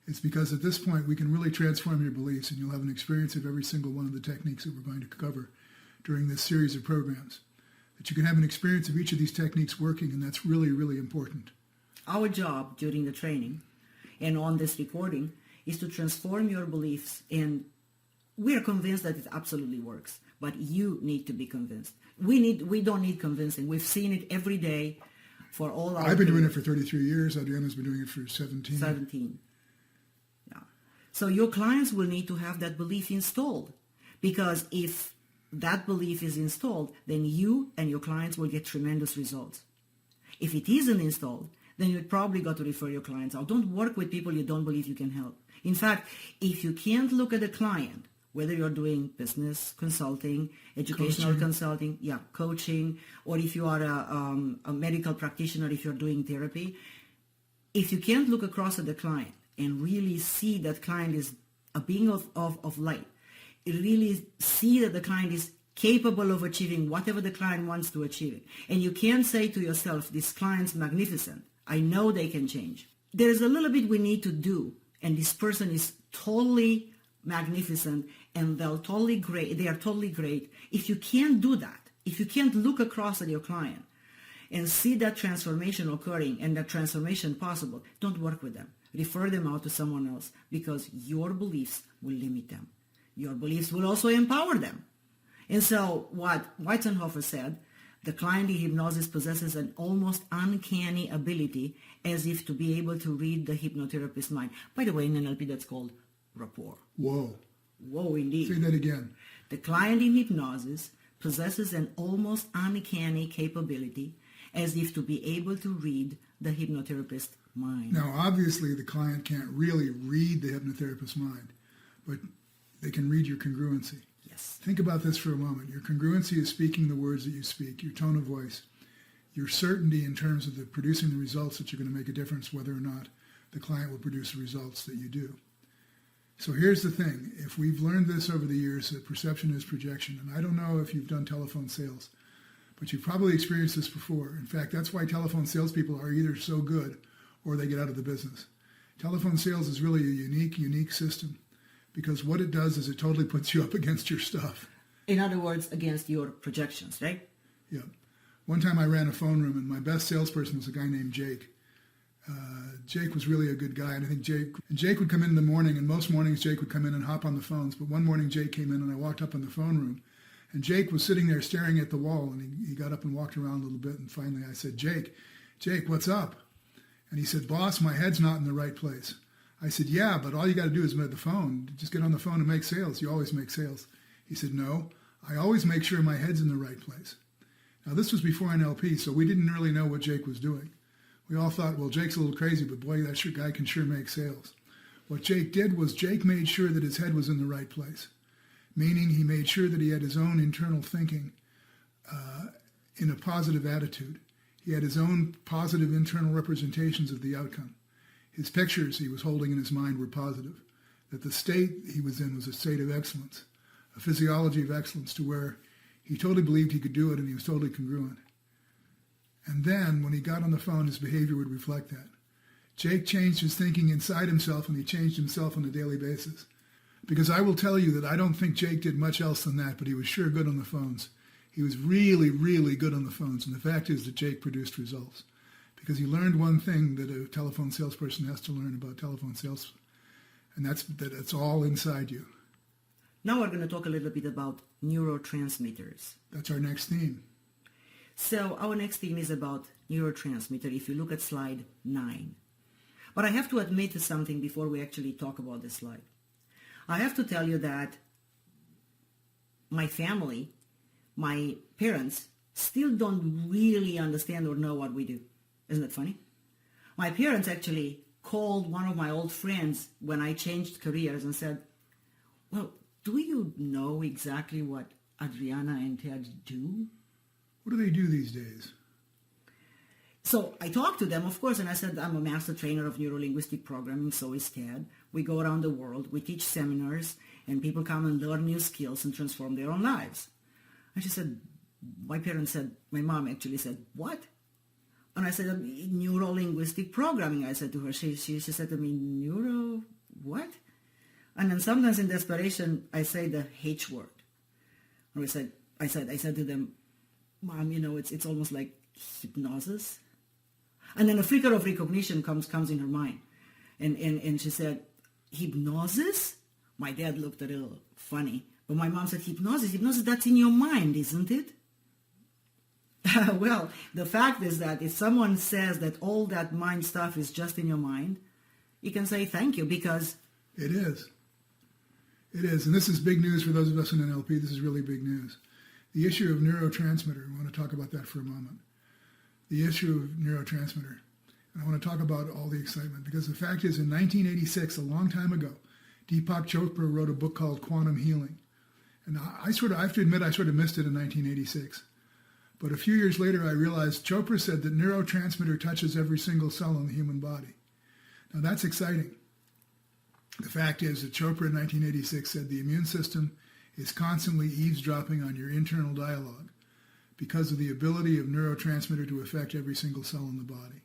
Speaker 2: is because at this point we can really transform your beliefs, and you'll have an experience of every single one of the techniques that we're going to cover during this series of programs. That you can have an experience of each of these techniques working, and that's really, really important.
Speaker 1: Our job during the training and on this recording is to transform your beliefs, and we are convinced that it absolutely works, but you need to be convinced. We don't need convincing. We've seen it every day for all our
Speaker 2: I've been doing it for 33 years. Adriana's been doing it for 17.
Speaker 1: 17. Yeah. So your clients will need to have that belief installed, because if that belief is installed, then you and your clients will get tremendous results. If it isn't installed, then you've probably got to refer your clients out. Don't work with people you don't believe you can help. In fact, if you can't look at a client, whether you're doing business consulting, educational consulting, coaching, or if you are a medical practitioner, if you're doing therapy, if you can't look across at the client and really see that client is a being of light, really see that the client is capable of achieving whatever the client wants to achieve, and you can't say to yourself, this client's magnificent, I know they can change. There's a little bit we need to do, and this person is totally magnificent, and they are totally great. If you can't do that, if you can't look across at your client and see that transformation occurring and that transformation possible, don't work with them. Refer them out to someone else, because your beliefs will limit them. Your beliefs will also empower them. And so what Weizenhofer said, the client in hypnosis possesses an almost uncanny ability as if to be able to read the hypnotherapist's mind. By the way, in NLP, that's called rapport.
Speaker 2: Whoa.
Speaker 1: Whoa, indeed.
Speaker 2: Say that again.
Speaker 1: The client in hypnosis possesses an almost uncanny capability as if to be able to read the hypnotherapist's mind.
Speaker 2: Now, obviously, the client can't really read the hypnotherapist's mind, but they can read your congruency.
Speaker 1: Yes.
Speaker 2: Think about this for a moment. Your congruency is speaking the words that you speak, your tone of voice, your certainty in terms of producing the results that you're going to make a difference whether or not the client will produce the results that you do. So here's the thing. If we've learned this over the years, that perception is projection, and I don't know if you've done telephone sales, but you've probably experienced this before. In fact, that's why telephone salespeople are either so good or they get out of the business. Telephone sales is really a unique system, because what it does is it totally puts you up against your stuff.
Speaker 1: In other words, against your projections, right?
Speaker 2: Yeah. One time I ran a phone room, and my best salesperson was a guy named Jake. Jake was really a good guy, and I think Jake would come in the morning, and most mornings Jake would come in and hop on the phones, but one morning Jake came in and I walked up in the phone room, and Jake was sitting there staring at the wall, and he got up and walked around a little bit, and finally I said, Jake, what's up? And he said, boss, my head's not in the right place. I said, yeah, but all you got to do is make the phone. Just get on the phone and make sales. You always make sales. He said, no, I always make sure my head's in the right place. Now, this was before NLP, so we didn't really know what Jake was doing. We all thought, well, Jake's a little crazy, but boy, that guy can sure make sales. What Jake did was Jake made sure that his head was in the right place, meaning he made sure that he had his own internal thinking in a positive attitude. He had his own positive internal representations of the outcome. His pictures he was holding in his mind were positive, that the state he was in was a state of excellence, a physiology of excellence, to where he totally believed he could do it and he was totally congruent. And then, when he got on the phone, his behavior would reflect that. Jake changed his thinking inside himself, and he changed himself on a daily basis. Because I will tell you that I don't think Jake did much else than that, but he was sure good on the phones. He was really, really good on the phones. And the fact is that Jake produced results. Because he learned one thing that a telephone salesperson has to learn about telephone sales, and that's that it's all inside you.
Speaker 1: Now we're going to talk a little bit about neurotransmitters.
Speaker 2: That's our next theme.
Speaker 1: So our next theme is about neurotransmitter, if you look at slide 9. But I have to admit to something before we actually talk about this slide. I have to tell you that my family, my parents, still don't really understand or know what we do. Isn't that funny? My parents actually called one of my old friends when I changed careers and said, well, do you know exactly what Adriana and Ted do?
Speaker 2: What do they do these days?
Speaker 1: So I talked to them, of course, and I said, I'm a master trainer of neuro-linguistic programming, so is Ted. We go around the world, we teach seminars, and people come and learn new skills and transform their own lives. And she said, my mom actually said, what? And I said, neuro-linguistic programming, I said to her. She said to me, neuro, what? And then sometimes in desperation, I say the H word. And I said to them, Mom, it's almost like hypnosis. And then a flicker of recognition comes in her mind. And she said, hypnosis? My dad looked a little funny. But my mom said, hypnosis, that's in your mind, isn't it? Well, the fact is that if someone says that all that mind stuff is just in your mind, you can say thank you because...
Speaker 2: It is. It is. And this is big news for those of us in NLP. This is really big news. The issue of neurotransmitter, I want to talk about that for a moment. The issue of neurotransmitter. And I want to talk about all the excitement because the fact is in 1986, a long time ago, Deepak Chopra wrote a book called Quantum Healing. And I have to admit, I sort of missed it in 1986. But a few years later, I realized Chopra said that neurotransmitter touches every single cell in the human body. Now that's exciting. The fact is that Chopra in 1986 said the immune system is constantly eavesdropping on your internal dialogue because of the ability of neurotransmitter to affect every single cell in the body.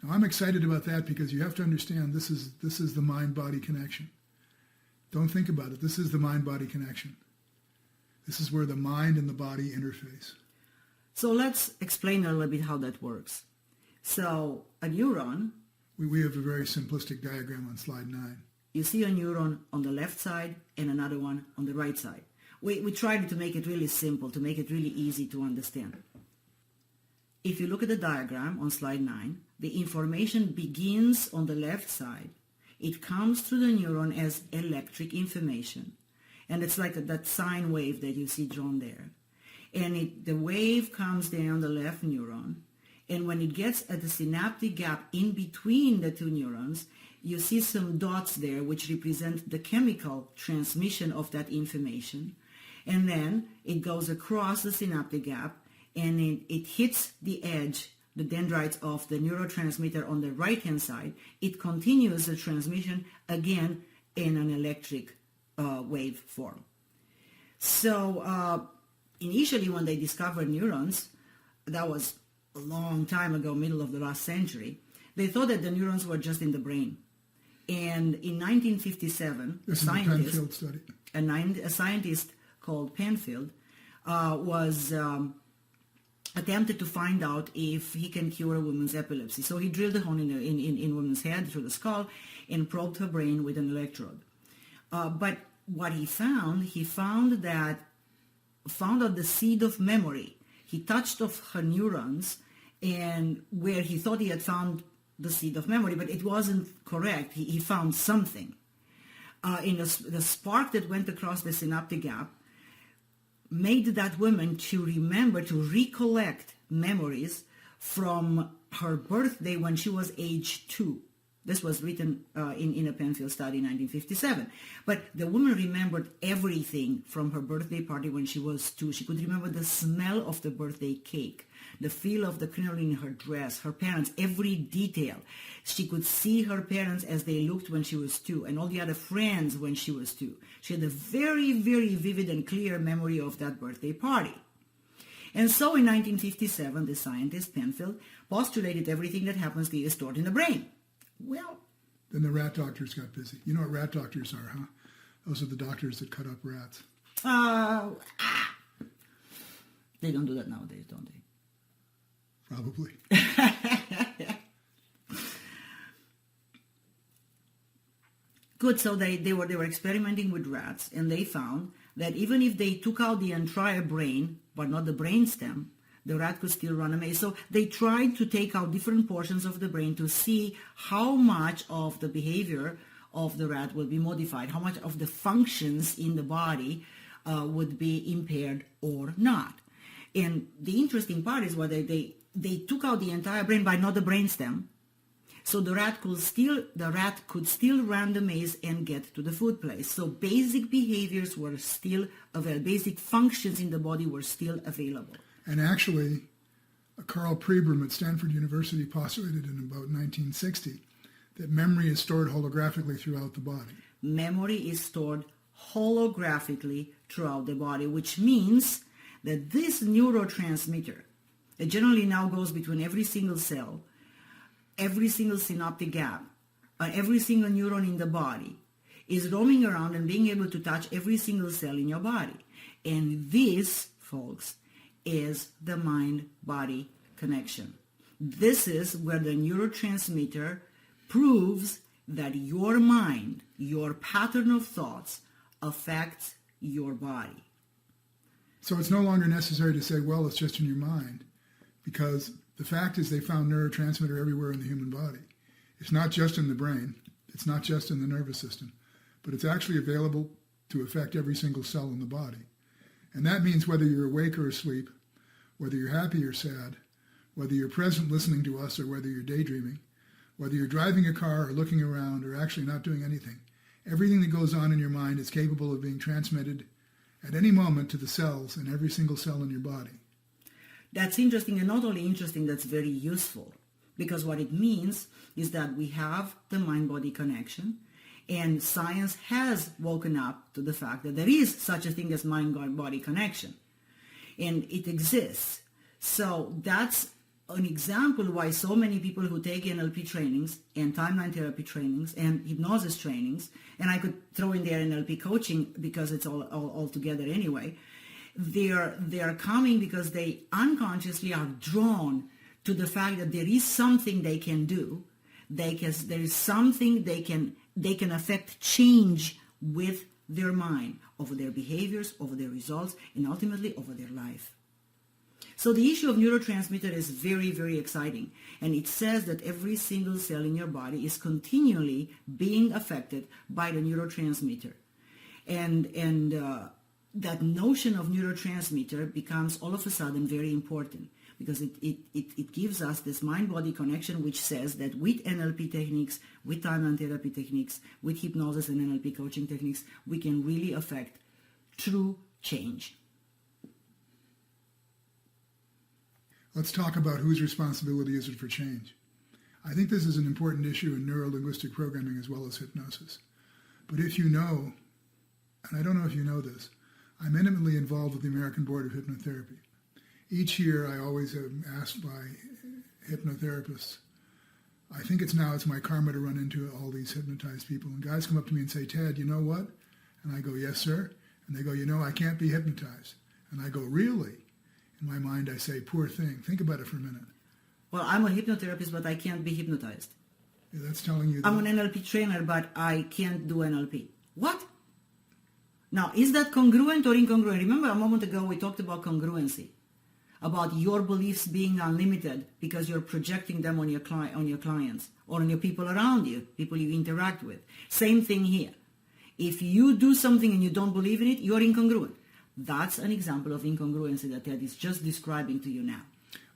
Speaker 2: Now I'm excited about that because you have to understand this is the mind-body connection. Don't think about it. This is the mind-body connection. This is where the mind and the body interface.
Speaker 1: So let's explain a little bit how that works. So a neuron...
Speaker 2: We have a very simplistic diagram on slide 9.
Speaker 1: You see a neuron on the left side and another one on the right side. We tried to make it really simple, to make it really easy to understand. If you look at the diagram on slide 9, the information begins on the left side. It comes through the neuron as electric information. And it's like that sine wave that you see drawn there. And the wave comes down the left neuron. And when it gets at the synaptic gap in between the two neurons, you see some dots there which represent the chemical transmission of that information. And then it goes across the synaptic gap and it hits the edge, the dendrites of the neurotransmitter on the right-hand side. It continues the transmission again in an electric wave form. So initially when they discovered neurons, that was a long time ago, middle of the last century, they thought that the neurons were just in the brain. And in 1957,
Speaker 2: this is the Penfield study.
Speaker 1: A scientist called Penfield was attempted to find out if he can cure a woman's epilepsy. So he drilled a hole in woman's head through the skull and probed her brain with an electrode. But what he found that the seed of memory. He touched of her neurons and where he thought he had found the seed of memory, but it wasn't correct. He found something. The spark that went across the synaptic gap made that woman to remember, to recollect memories from her birthday when she was age 2. This was written in a Penfield study in 1957. But the woman remembered everything from her birthday party when she was 2. She could remember the smell of the birthday cake, the feel of the crinoline in her dress, her parents, every detail. She could see her parents as they looked when she was 2 and all the other friends when she was 2. She had a very, very vivid and clear memory of that birthday party. And so in 1957, the scientist Penfield postulated everything that happens to you is stored in the brain. Well,
Speaker 2: then the rat doctors got busy. You know what rat doctors are, huh? Those are the doctors that cut up rats.
Speaker 1: They don't do that nowadays, don't they?
Speaker 2: Probably.
Speaker 1: Good, so they were experimenting with rats, and they found that even if they took out the entire brain, but not the brainstem, the rat could still run a maze. So they tried to take out different portions of the brain to see how much of the behavior of the rat would be modified, how much of the functions in the body would be impaired or not. And the interesting part is what they took out the entire brain, but not the brainstem. So the rat could still run the maze and get to the food place. So basic behaviors were still available. Basic functions in the body were still available.
Speaker 2: And actually, Carl Pribram at Stanford University postulated in about 1960 that memory is stored holographically throughout the body.
Speaker 1: Memory is stored holographically throughout the body, which means that this neurotransmitter that generally now goes between every single cell, every single synaptic gap, every single neuron in the body is roaming around and being able to touch every single cell in your body. And this, folks, is the mind-body connection. This is where the neurotransmitter proves that your mind, your pattern of thoughts, affects your body.
Speaker 2: So it's no longer necessary to say, well, it's just in your mind, because the fact is they found neurotransmitter everywhere in the human body. It's not just in the brain. It's not just in the nervous system, but it's actually available to affect every single cell in the body. And that means whether you're awake or asleep, whether you're happy or sad, whether you're present listening to us or whether you're daydreaming, whether you're driving a car or looking around or actually not doing anything, everything that goes on in your mind is capable of being transmitted at any moment to the cells in every single cell in your body.
Speaker 1: That's interesting, and not only interesting, that's very useful, because what it means is that we have the mind-body connection, and science has woken up to the fact that there is such a thing as mind-body connection, and it exists. So that's an example why so many people who take NLP trainings and timeline therapy trainings and hypnosis trainings, and I could throw in there NLP coaching because it's all together anyway, they're coming because they unconsciously are drawn to the fact that there is something they can do. There is something they can affect change with their mind, over their behaviors, over their results, and ultimately over their life. So the issue of neurotransmitter is very, very exciting. And it says that every single cell in your body is continually being affected by the neurotransmitter. And that notion of neurotransmitter becomes all of a sudden very important, because it gives us this mind-body connection, which says that with NLP techniques, with timeline therapy techniques, with hypnosis and NLP coaching techniques, we can really affect true change.
Speaker 2: Let's talk about whose responsibility is it for change. I think this is an important issue in neuro-linguistic programming as well as hypnosis. But if you know, and I don't know if you know this, I'm intimately involved with the American Board of Hypnotherapy. Each year I always am asked by hypnotherapists, I think it's my karma to run into all these hypnotized people. And guys come up to me and say, Ted, you know what? And I go, yes, sir. And they go, I can't be hypnotized. And I go, really? In my mind, I say, poor thing. Think about it for a minute.
Speaker 1: Well, I'm a hypnotherapist, but I can't be hypnotized.
Speaker 2: Yeah, that's telling you that.
Speaker 1: I'm an NLP trainer, but I can't do NLP. What? Now, is that congruent or incongruent? Remember a moment ago we talked about congruency, about your beliefs being unlimited because you're projecting them on your clients or on your people around you, people you interact with. Same thing here. If you do something and you don't believe in it, you're incongruent. That's an example of incongruency that Ted is just describing to you now.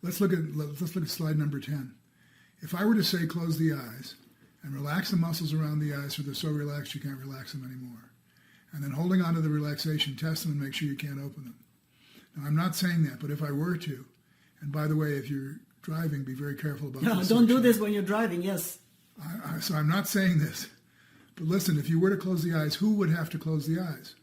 Speaker 2: Let's look at slide number 10. If I were to say close the eyes and relax the muscles around the eyes so they're so relaxed you can't relax them anymore, and then holding on to the relaxation, test them and make sure you can't open them. Now, I'm not saying that, but if I were to, and by the way, if you're driving, be very careful about this.
Speaker 1: No, don't do this when you're driving, yes.
Speaker 2: So I'm not saying this. But listen, if you were to close the eyes, who would have to close the eyes?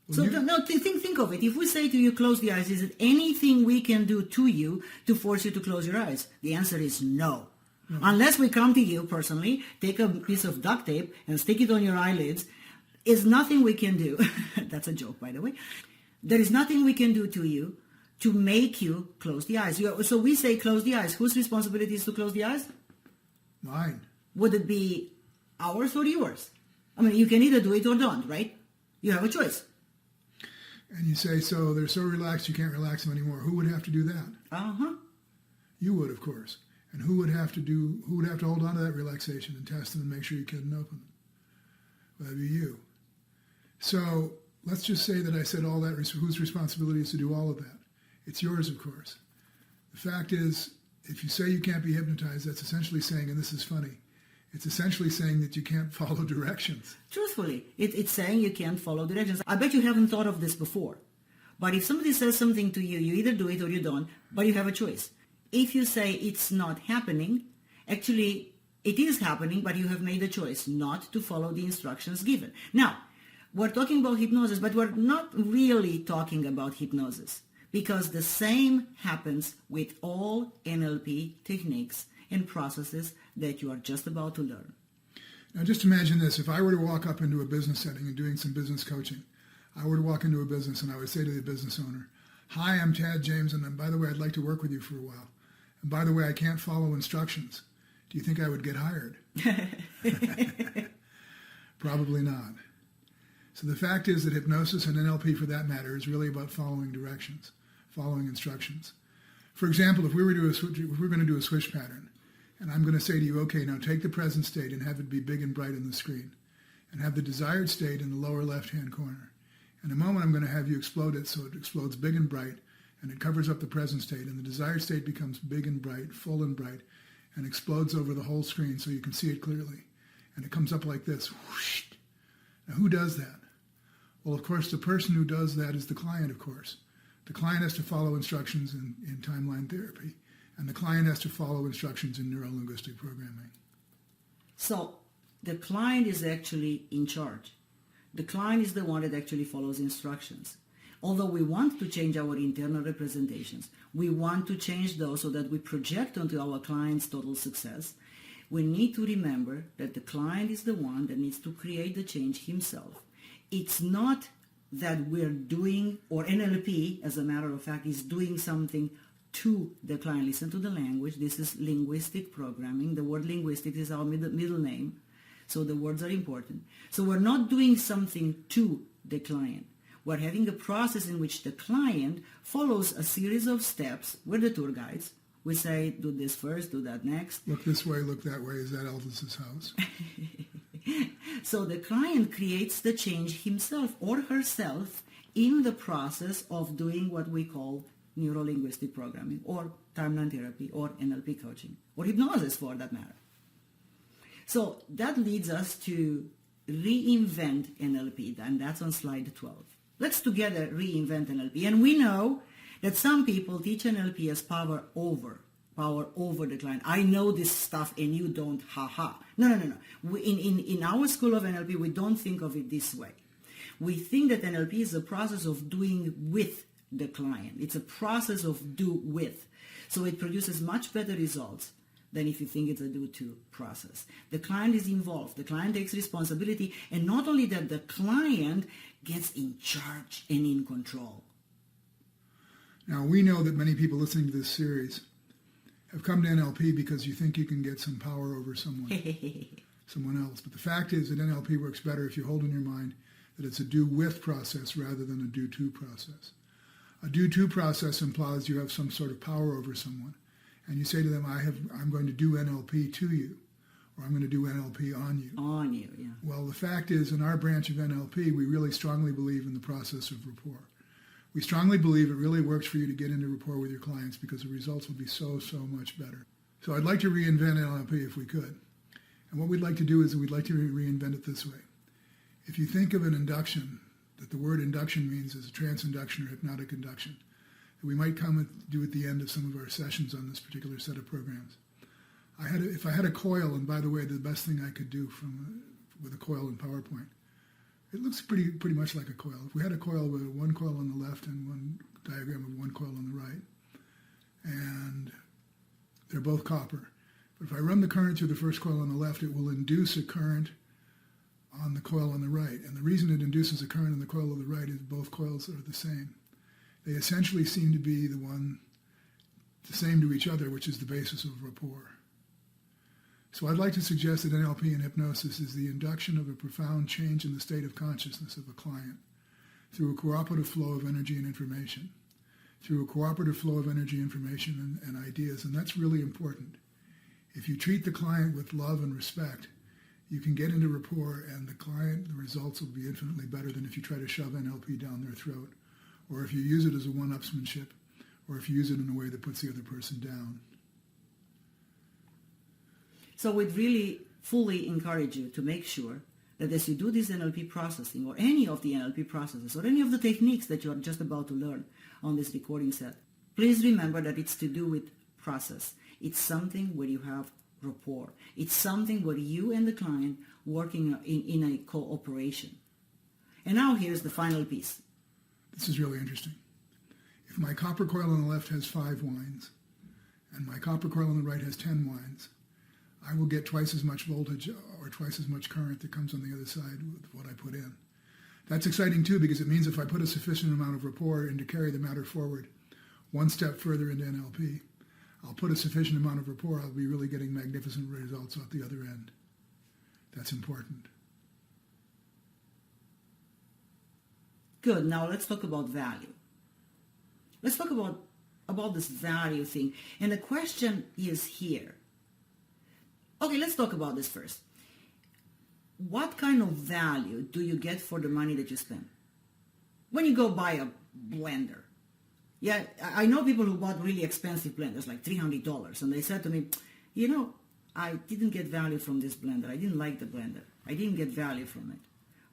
Speaker 2: Well,
Speaker 1: think of it. If we say to you, close the eyes, is it anything we can do to you to force you to close your eyes? The answer is no. Unless we come to you personally, take a piece of duct tape and stick it on your eyelids, is nothing we can do. That's a joke, by the way. There is nothing we can do to you to make you close the eyes. So we say close the eyes. Whose responsibility is to close the eyes?
Speaker 2: Mine.
Speaker 1: Would it be ours or yours? I mean, you can either do it or don't, right? You have a choice.
Speaker 2: And you say, so they're so relaxed you can't relax them anymore. Who would have to do that?
Speaker 1: Uh-huh.
Speaker 2: You would, of course. And who would have to hold on to that relaxation and test them and make sure you couldn't open them? Well, that'd be you. So let's just say that I said all that, whose responsibility is to do all of that. It's yours, of course. The fact is, if you say you can't be hypnotized, that's essentially saying, and this is funny, it's essentially saying that you can't follow directions.
Speaker 1: Truthfully, it's saying you can't follow directions. I bet you haven't thought of this before. But if somebody says something to you, you either do it or you don't, but you have a choice. If you say it's not happening, actually it is happening, but you have made a choice not to follow the instructions given. Now, we're talking about hypnosis, but we're not really talking about hypnosis, because the same happens with all NLP techniques and processes that you are just about to learn.
Speaker 2: Now just imagine this. If I were to walk up into a business setting and doing some business coaching, I were to walk into a business and I would say to the business owner, "Hi, I'm Tad James, and by the way, I'd like to work with you for a while. And by the way, I can't follow instructions. Do you think I would get hired?" Probably not. So the fact is that hypnosis and NLP, for that matter, is really about following directions, following instructions. For example, if we were going to do a swish pattern, and I'm going to say to you, "Okay, now take the present state and have it be big and bright on the screen, and have the desired state in the lower left-hand corner. In a moment, I'm going to have you explode it so it explodes big and bright, and it covers up the present state, and the desired state becomes big and bright, full and bright, and explodes over the whole screen so you can see it clearly. And it comes up like this. Whoosh. Now, who does that? Well, of course, the person who does that is the client, of course. The client has to follow instructions in timeline therapy, and the client has to follow instructions in neuro-linguistic programming.
Speaker 1: So the client is actually in charge. The client is the one that actually follows instructions. Although we want to change our internal representations, we want to change those so that we project onto our client's total success, we need to remember that the client is the one that needs to create the change himself. It's not that we're doing, or NLP, as a matter of fact, is doing something to the client. Listen to the language. This is linguistic programming. The word linguistic is our middle name, so the words are important. So we're not doing something to the client. We're having a process in which the client follows a series of steps. We're the tour guides. We say, do this first, do that next.
Speaker 2: Look this way, look that way. Is that Elvis's house?
Speaker 1: So the client creates the change himself or herself in the process of doing what we call neuro-linguistic programming or timeline therapy or NLP coaching or hypnosis for that matter. So that leads us to reinvent NLP, and that's on slide 12. Let's together reinvent NLP. And we know that some people teach NLP as power over the client. I know this stuff and you don't, ha. No. In our school of NLP, we don't think of it this way. We think that NLP is a process of doing with the client. It's a process of do with. So it produces much better results than if you think it's a do-to process. The client is involved. The client takes responsibility. And not only that, the client gets in charge and in control.
Speaker 2: Now, we know that many people listening to this series have come to NLP because you think you can get some power over someone else. But the fact is that NLP works better if you hold in your mind that it's a do-with process rather than a do-to process. A do-to process implies you have some sort of power over someone. And you say to them, I'm going to do NLP to you, or I'm going to do NLP on you.
Speaker 1: On you, yeah.
Speaker 2: Well, the fact is, in our branch of NLP, we really strongly believe in the process of rapport. We strongly believe it really works for you to get into rapport with your clients because the results will be so much better. So I'd like to reinvent NLP if we could. And what we'd like to do is we'd like to reinvent it this way. If you think of an induction, that the word induction means is a trance induction or hypnotic induction, that we might come and do at the end of some of our sessions on this particular set of programs. If I had a coil, and by the way, the best thing I could do with a coil in PowerPoint, it looks pretty much like a coil. If we had a coil with one coil on the left and one diagram of one coil on the right, and they're both copper. But if I run the current through the first coil on the left, it will induce a current on the coil on the right. And the reason it induces a current on the coil on the right is both coils are the same. They essentially seem to be the same to each other, which is the basis of rapport. So I'd like to suggest that NLP and hypnosis is the induction of a profound change in the state of consciousness of a client through a cooperative flow of energy and information, and ideas. And that's really important. If you treat the client with love and respect, you can get into rapport, and the results will be infinitely better than if you try to shove NLP down their throat, or if you use it as a one-upsmanship, or if you use it in a way that puts the other person down.
Speaker 1: So we'd really fully encourage you to make sure that as you do this NLP processing or any of the NLP processes or any of the techniques that you are just about to learn on this recording set, please remember that it's to do with process. It's something where you have rapport. It's something where you and the client working in a cooperation. And now here's the final piece.
Speaker 2: This is really interesting. If my copper coil on the left has 5 wines and my copper coil on the right has 10 wines, I will get twice as much voltage or twice as much current that comes on the other side with what I put in. That's exciting too, because it means if I put a sufficient amount of rapport in to carry the matter forward one step further into NLP, I'll put a sufficient amount of rapport, I'll be really getting magnificent results at the other end. That's important.
Speaker 1: Good. Now let's talk about value. Let's talk about this value thing. And the question is here. Okay, let's talk about this first. What kind of value do you get for the money that you spend? When you go buy a blender. Yeah, I know people who bought really expensive blenders, like $300, and they said to me, you know, I didn't get value from this blender. I didn't like the blender. I didn't get value from it.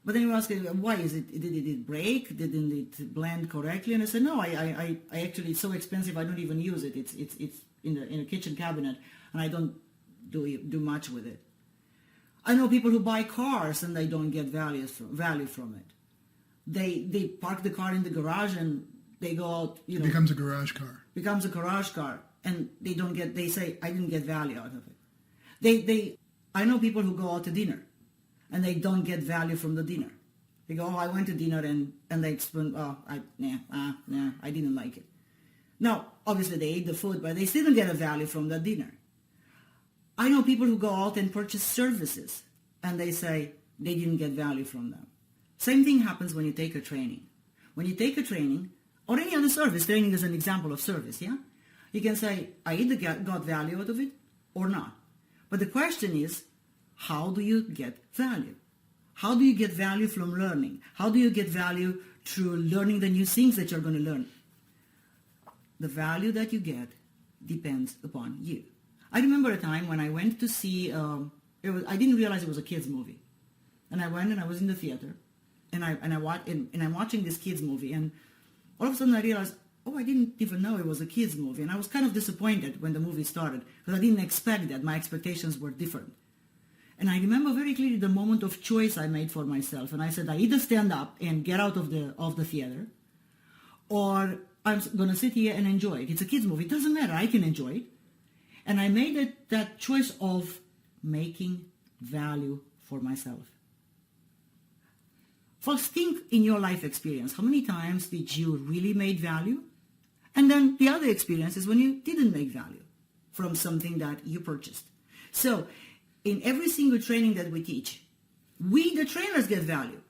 Speaker 1: But then you ask, why is it? Did it break? Didn't it blend correctly? And I said, no, I actually, it's so expensive, I don't even use it. It's in a kitchen cabinet, and I don't do much with it. I know people who buy cars and they don't get value from it. They park the car in the garage and they go out,
Speaker 2: It becomes a garage car.
Speaker 1: Becomes a garage car, and they say, I didn't get value out of it. I know people who go out to dinner and they don't get value from the dinner. They go, I went to dinner and they explain, I didn't like it. Now, obviously they ate the food, but they still don't get a value from the dinner. I know people who go out and purchase services and they say they didn't get value from them. Same thing happens when you take a training. When you take a training, or any other service, training is an example of service, yeah? You can say, I either got value out of it or not. But the question is, how do you get value? How do you get value from learning? How do you get value through learning the new things that you're going to learn? The value that you get depends upon you. I remember a time when I went to see, I didn't realize it was a kids movie. And I went and I was in the theater, and I'm watching this kids movie, and all of a sudden I realized, I didn't even know it was a kids movie. And I was kind of disappointed when the movie started, because I didn't expect that. My expectations were different. And I remember very clearly the moment of choice I made for myself. And I said, I either stand up and get out of the theater, or I'm going to sit here and enjoy it. It's a kids movie. It doesn't matter. I can enjoy it. And I made that choice of making value for myself. Folks, think in your life experience, how many times did you really make value? And then the other experience is when you didn't make value from something that you purchased. So in every single training that we teach, we, the trainers, get value,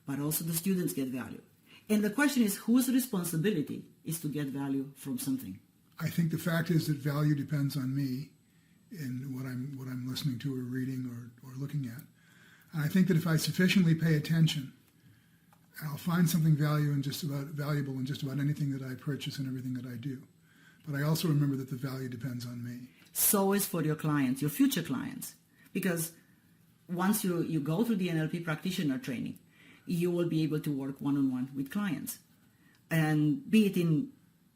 Speaker 1: but also the students get value. And the question is, whose responsibility is to get value from something?
Speaker 2: I think the fact is that value depends on me in what I'm listening to or reading or looking at. And I think that if I sufficiently pay attention, I'll find something valuable in just about anything that I purchase and everything that I do. But I also remember that the value depends on me.
Speaker 1: So is for your clients, your future clients. Because once you go through the NLP practitioner training, you will be able to work one-on-one with clients. And be it in,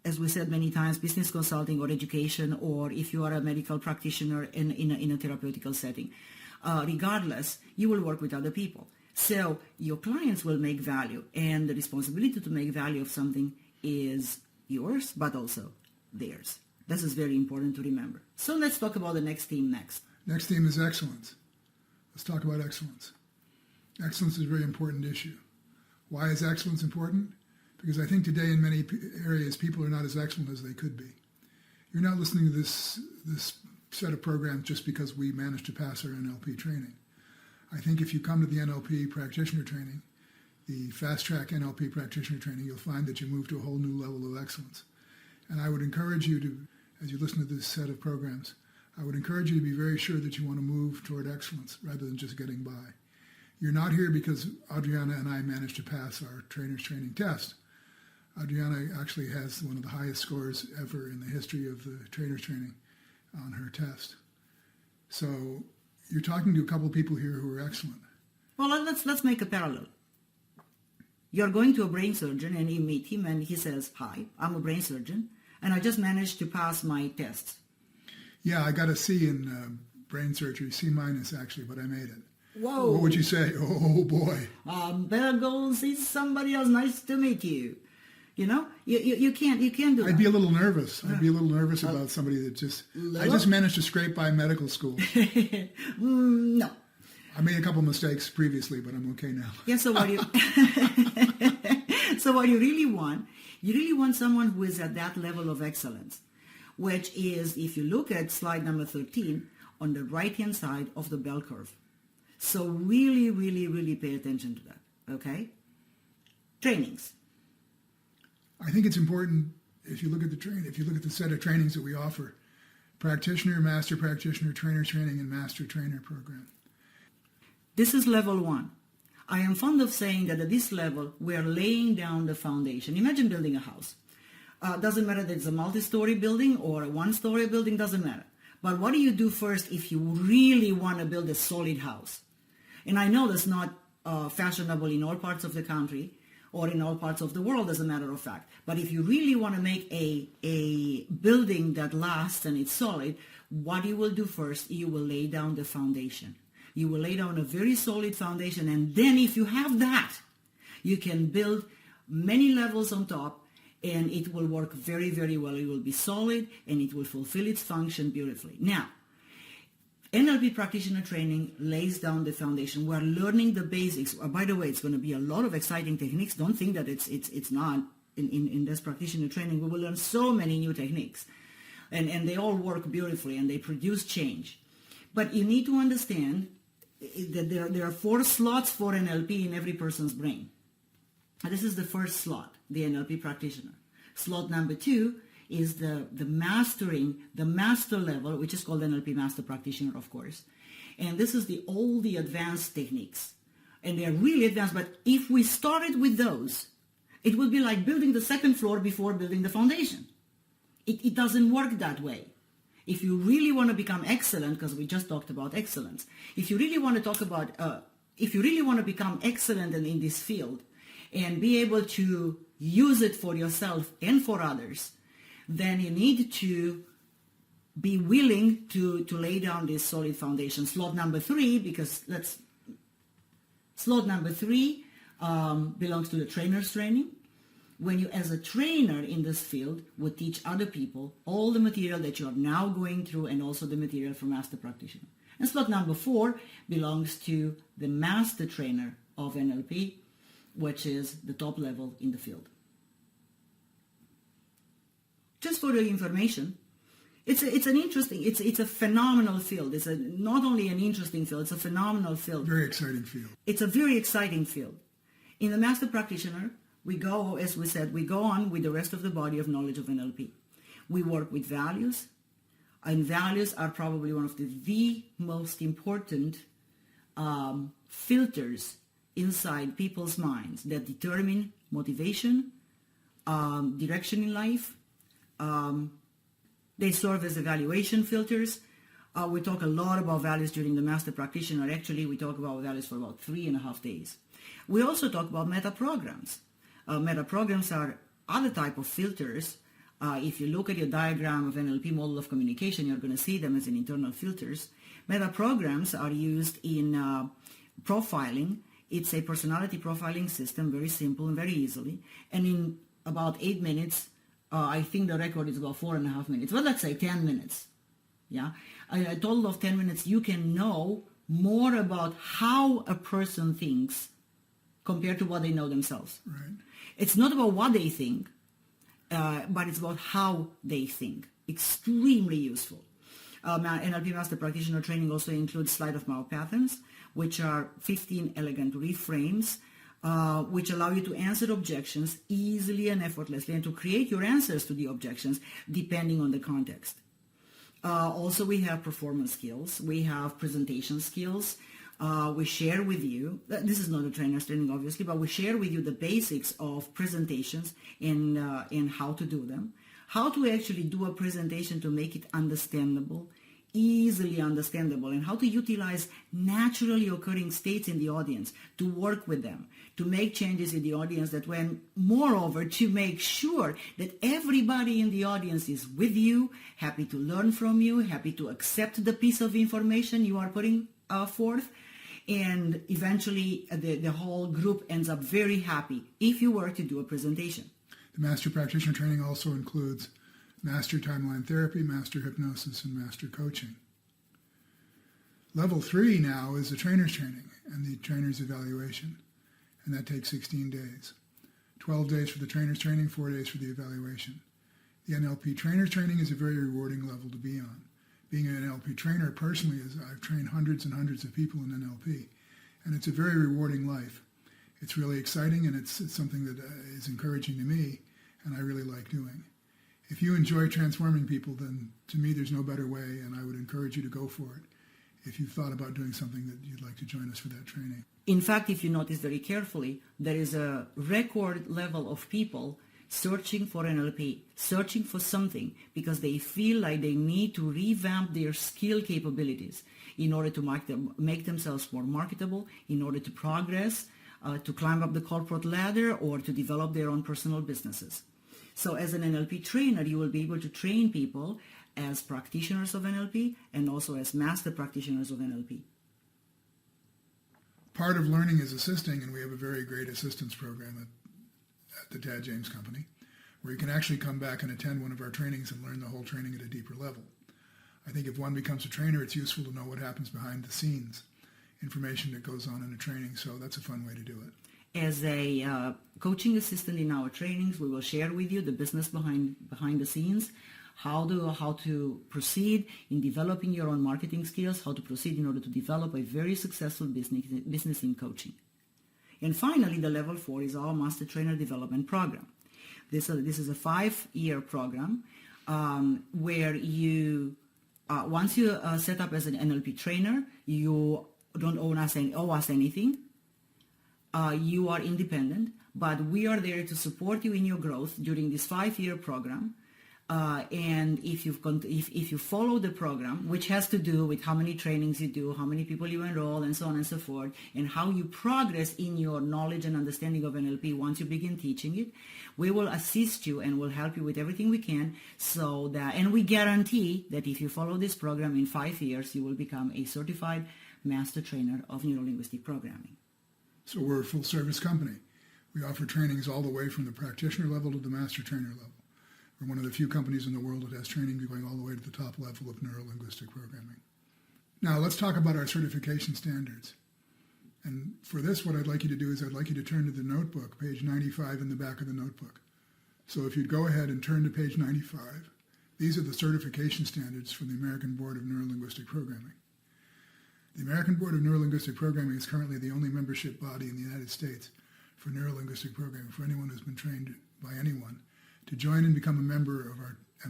Speaker 1: as we said many times, business consulting or education, or if you are a medical practitioner in a therapeutical setting. Regardless, you will work with other people. So your clients will make value, and the responsibility to make value of something is yours, but also theirs. This is very important to remember. So let's talk about the next theme next.
Speaker 2: Next theme is excellence. Let's talk about excellence. Excellence is a very important issue. Why is excellence important? Because I think today in many areas people are not as excellent as they could be. You're not listening to this set of programs just because we managed to pass our NLP training. I think if you come to the NLP practitioner training, the fast track NLP practitioner training, you'll find that you move to a whole new level of excellence. And I would encourage you to, as you listen to this set of programs, I would encourage you to be very sure that you want to move toward excellence rather than just getting by. You're not here because Adriana and I managed to pass our trainer's training test. Adriana actually has one of the highest scores ever in the history of the trainers training on her test. So you're talking to a couple of people here who are excellent.
Speaker 1: Well, let's make a parallel. You're going to a brain surgeon and you meet him and he says, "Hi, I'm a brain surgeon and I just managed to pass my tests."
Speaker 2: Yeah, I got a C in brain surgery, C- actually, but I made it.
Speaker 1: Whoa.
Speaker 2: What would you say? Oh boy.
Speaker 1: Better go see somebody else. Nice to meet you. You know, you can't do that.
Speaker 2: I'd be a little nervous. I'd be a little nervous about somebody that I just managed to scrape by medical school.
Speaker 1: No.
Speaker 2: I made a couple mistakes previously, but I'm okay now.
Speaker 1: Yeah, so what you really want someone who is at that level of excellence, which is, if you look at slide number 13, on the right-hand side of the bell curve. So really, really, really pay attention to that, okay? Trainings.
Speaker 2: I think it's important, if you look at the set of trainings that we offer, practitioner, master practitioner, trainer training, and master trainer program.
Speaker 1: This is level 1. I am fond of saying that at this level, we are laying down the foundation. Imagine building a house. Doesn't matter that it's a multi-story building or a one-story building, doesn't matter. But what do you do first if you really want to build a solid house? And I know that's not fashionable in all parts of the country or in all parts of the world, as a matter of fact. But if you really want to make a building that lasts and it's solid, what you will do first, you will lay down the foundation. You will lay down a very solid foundation, and then if you have that, you can build many levels on top, and it will work very, very well. It will be solid, and it will fulfill its function beautifully. Now, NLP practitioner training lays down the foundation. We're learning the basics. By the way, it's going to be a lot of exciting techniques. Don't think that it's not. In this practitioner training, we will learn so many new techniques, and they all work beautifully, and they produce change. But you need to understand that there are 4 slots for NLP in every person's brain. This is the first slot, the NLP practitioner. Slot number 2 is the master level, which is called NLP master practitioner, of course. And this is all the advanced techniques. And they're really advanced, but if we started with those, it would be like building the second floor before building the foundation. It doesn't work that way. If you really want to become excellent, because we just talked about excellence, if you really want to become excellent in this field and be able to use it for yourself and for others, then you need to be willing to lay down this solid foundation. Slot number 3, belongs to the trainer's training. When you, as a trainer in this field, would teach other people all the material that you are now going through and also the material for master practitioner. And slot number 4 belongs to the master trainer of NLP, which is the top level in the field. Just for your information, it's a phenomenal field. It's not only an interesting field, it's a phenomenal field.
Speaker 2: Very exciting field.
Speaker 1: It's a very exciting field. In the master practitioner, we go, as we said, we go on with the rest of the body of knowledge of NLP. We work with values, and values are probably one of the most important filters inside people's minds that determine motivation, direction in life. They serve as evaluation filters. We talk a lot about values during the master practitioner. Actually, we talk about values for about 3.5 days. We also talk about meta-programs. Meta-programs are other type of filters. If you look at your diagram of NLP model of communication, you're going to see them as in internal filters. Meta-programs are used in profiling. It's a personality profiling system, very simple and very easily. And in about 8 minutes, I think the record is about 4.5 minutes. Well, let's say 10 minutes. Yeah, a total of 10 minutes, you can know more about how a person thinks compared to what they know themselves.
Speaker 2: Right.
Speaker 1: It's not about what they think, but it's about how they think. Extremely useful. NLP Master Practitioner training also includes sleight of mouth patterns, which are 15 elegant reframes, which allow you to answer objections easily and effortlessly and to create your answers to the objections depending on the context. Also, we have performance skills. We have presentation skills. We share with you, this is not a trainer's training obviously, but we share with you the basics of presentations and how to do them, how to actually do a presentation to make it understandable, easily understandable, and how to utilize naturally occurring states in the audience to work with them, to make changes in the audience that when, moreover, to make sure that everybody in the audience is with you, happy to learn from you, happy to accept the piece of information you are putting forth, and eventually the whole group ends up very happy if you were to do a presentation.
Speaker 2: The Master Practitioner training also includes Master Timeline Therapy, Master Hypnosis, and Master Coaching. Level 3 now is the trainer's training and the trainer's evaluation, and that takes 16 days. 12 days for the trainer's training, 4 days for the evaluation. The NLP trainer's training is a very rewarding level to be on. Being an NLP trainer personally, I've trained hundreds and hundreds of people in NLP, and it's a very rewarding life. It's really exciting, and it's something that is encouraging to me, and I really like doing. If you enjoy transforming people, then to me there's no better way, and I would encourage you to go for it if you've thought about doing something that you'd like to join us for that training.
Speaker 1: In fact, if you notice very carefully, there is a record level of people searching for NLP, searching for something because they feel like they need to revamp their skill capabilities in order to make themselves more marketable, in order to progress, to climb up the corporate ladder, or to develop their own personal businesses. So as an NLP trainer, you will be able to train people as practitioners of NLP and also as master practitioners of NLP.
Speaker 2: Part of learning is assisting, and we have a very great assistance program at the Tad James Company, where you can actually come back and attend one of our trainings and learn the whole training at a deeper level. I think if one becomes a trainer, it's useful to know what happens behind the scenes, information that goes on in a training, so that's a fun way to do it.
Speaker 1: As a coaching assistant in our trainings, we will share with you the business behind the scenes, how to proceed in developing your own marketing skills, how to proceed in order to develop a very successful business in coaching. And finally, the level 4 is our Master Trainer Development Program. This is a 5-year program where you, once you set up as an NLP trainer, you don't owe us anything. You are independent, but we are there to support you in your growth during this 5-year program. And if you follow the program, which has to do with how many trainings you do, how many people you enroll, and so on and so forth, and how you progress in your knowledge and understanding of NLP once you begin teaching it, we will assist you and will help you with everything we can. And we guarantee that if you follow this program in 5 years, you will become a certified master trainer of neuro-linguistic programming.
Speaker 2: So we're a full-service company. We offer trainings all the way from the practitioner level to the master trainer level. We're one of the few companies in the world that has training going all the way to the top level of neuro-linguistic programming. Now let's talk about our certification standards. And for this, what I'd like you to do is I'd like you to turn to the notebook, page 95 in the back of the notebook. So if you'd go ahead and turn to page 95, these are the certification standards from the American Board of Neuro-Linguistic Programming. The American Board of Neuro-Linguistic Programming is currently the only membership body in the United States for neuro-linguistic programming, for anyone who's been trained by anyone, to join and become a member of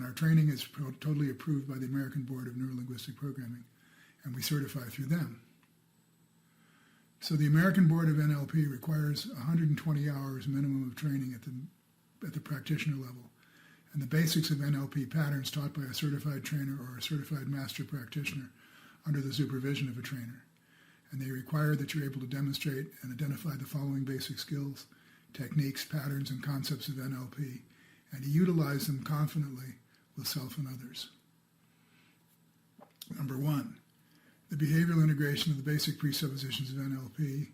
Speaker 2: our training is totally approved by the American Board of Neuro-Linguistic Programming, and we certify through them. So the American Board of NLP requires 120 hours minimum of training at the practitioner level, and the basics of NLP patterns taught by a certified trainer or a certified master practitioner under the supervision of a trainer. And they require that you're able to demonstrate and identify the following basic skills, techniques, patterns, and concepts of NLP, and to utilize them confidently with self and others. Number 1, the behavioral integration of the basic presuppositions of NLP,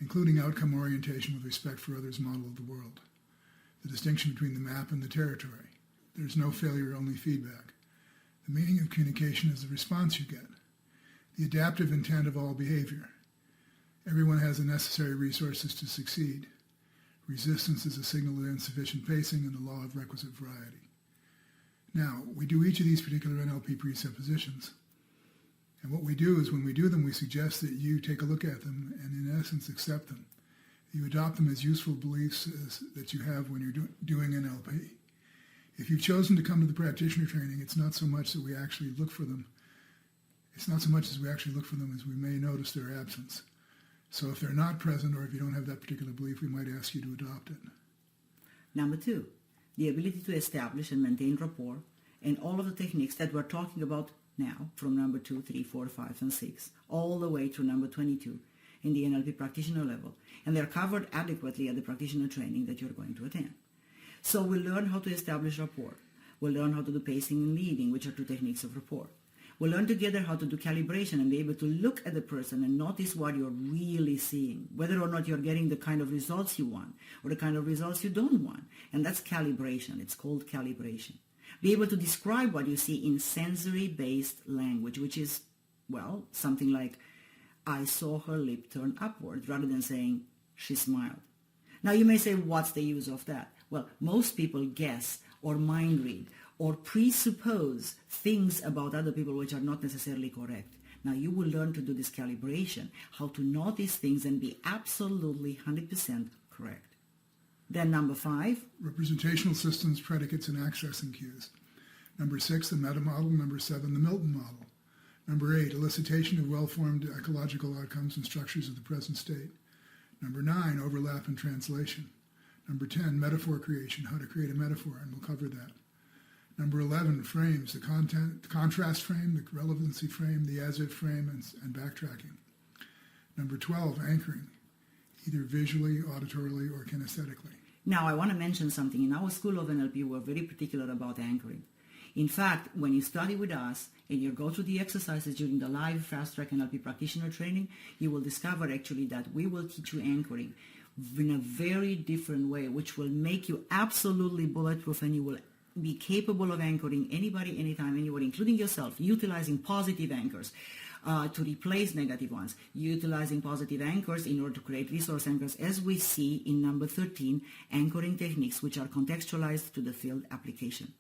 Speaker 2: including outcome orientation with respect for others' model of the world. The distinction between the map and the territory. There's no failure, only feedback. The meaning of communication is the response you get. The adaptive intent of all behavior. Everyone has the necessary resources to succeed. Resistance is a signal of insufficient pacing and the law of requisite variety. Now, we do each of these particular NLP presuppositions. And what we do is when we do them, we suggest that you take a look at them and in essence accept them. You adopt them as useful beliefs that you have when you're doing NLP. If you've chosen to come to the practitioner training, it's not so much that we actually look for them. It's not so much as we actually look for them as we may notice their absence. So if they're not present, or if you don't have that particular belief, we might ask you to adopt it.
Speaker 1: Number 2, the ability to establish and maintain rapport, and all of the techniques that we're talking about now, from number 2, 3, 4, 5, and 6, all the way to number 22 in the NLP practitioner level. And they're covered adequately at the practitioner training that you're going to attend. So we'll learn how to establish rapport. We'll learn how to do pacing and leading, which are 2 techniques of rapport. We'll learn together how to do calibration and be able to look at the person and notice what you're really seeing, whether or not you're getting the kind of results you want or the kind of results you don't want. And that's calibration. It's called calibration. Be able to describe what you see in sensory-based language, which is, well, something like, I saw her lip turn upward, rather than saying, she smiled. Now you may say, what's the use of that? Well, most people guess or mind read or presuppose things about other people which are not necessarily correct. Now you will learn to do this calibration, how to notice things and be absolutely 100% correct. Then number 5.
Speaker 2: Representational systems, predicates, and accessing cues. Number 6, the meta model. Number 7, the Milton model. Number 8, elicitation of well-formed ecological outcomes and structures of the present state. Number 9, overlap and translation. Number 10, metaphor creation, how to create a metaphor, and we'll cover that. Number 11, frames, the contrast frame, the relevancy frame, the as-if frame, and backtracking. Number 12, anchoring, either visually, auditorily, or kinesthetically.
Speaker 1: Now I want to mention something. In our School of NLP, we're very particular about anchoring. In fact, when you study with us and you go through the exercises during the live Fast Track NLP practitioner training, you will discover actually that we will teach you anchoring in a very different way, which will make you absolutely bulletproof, and you will be capable of anchoring anybody, anytime, anywhere, including yourself, utilizing positive anchors to replace negative ones, utilizing positive anchors in order to create resource anchors, as we see in number 13, anchoring techniques which are contextualized to the field application.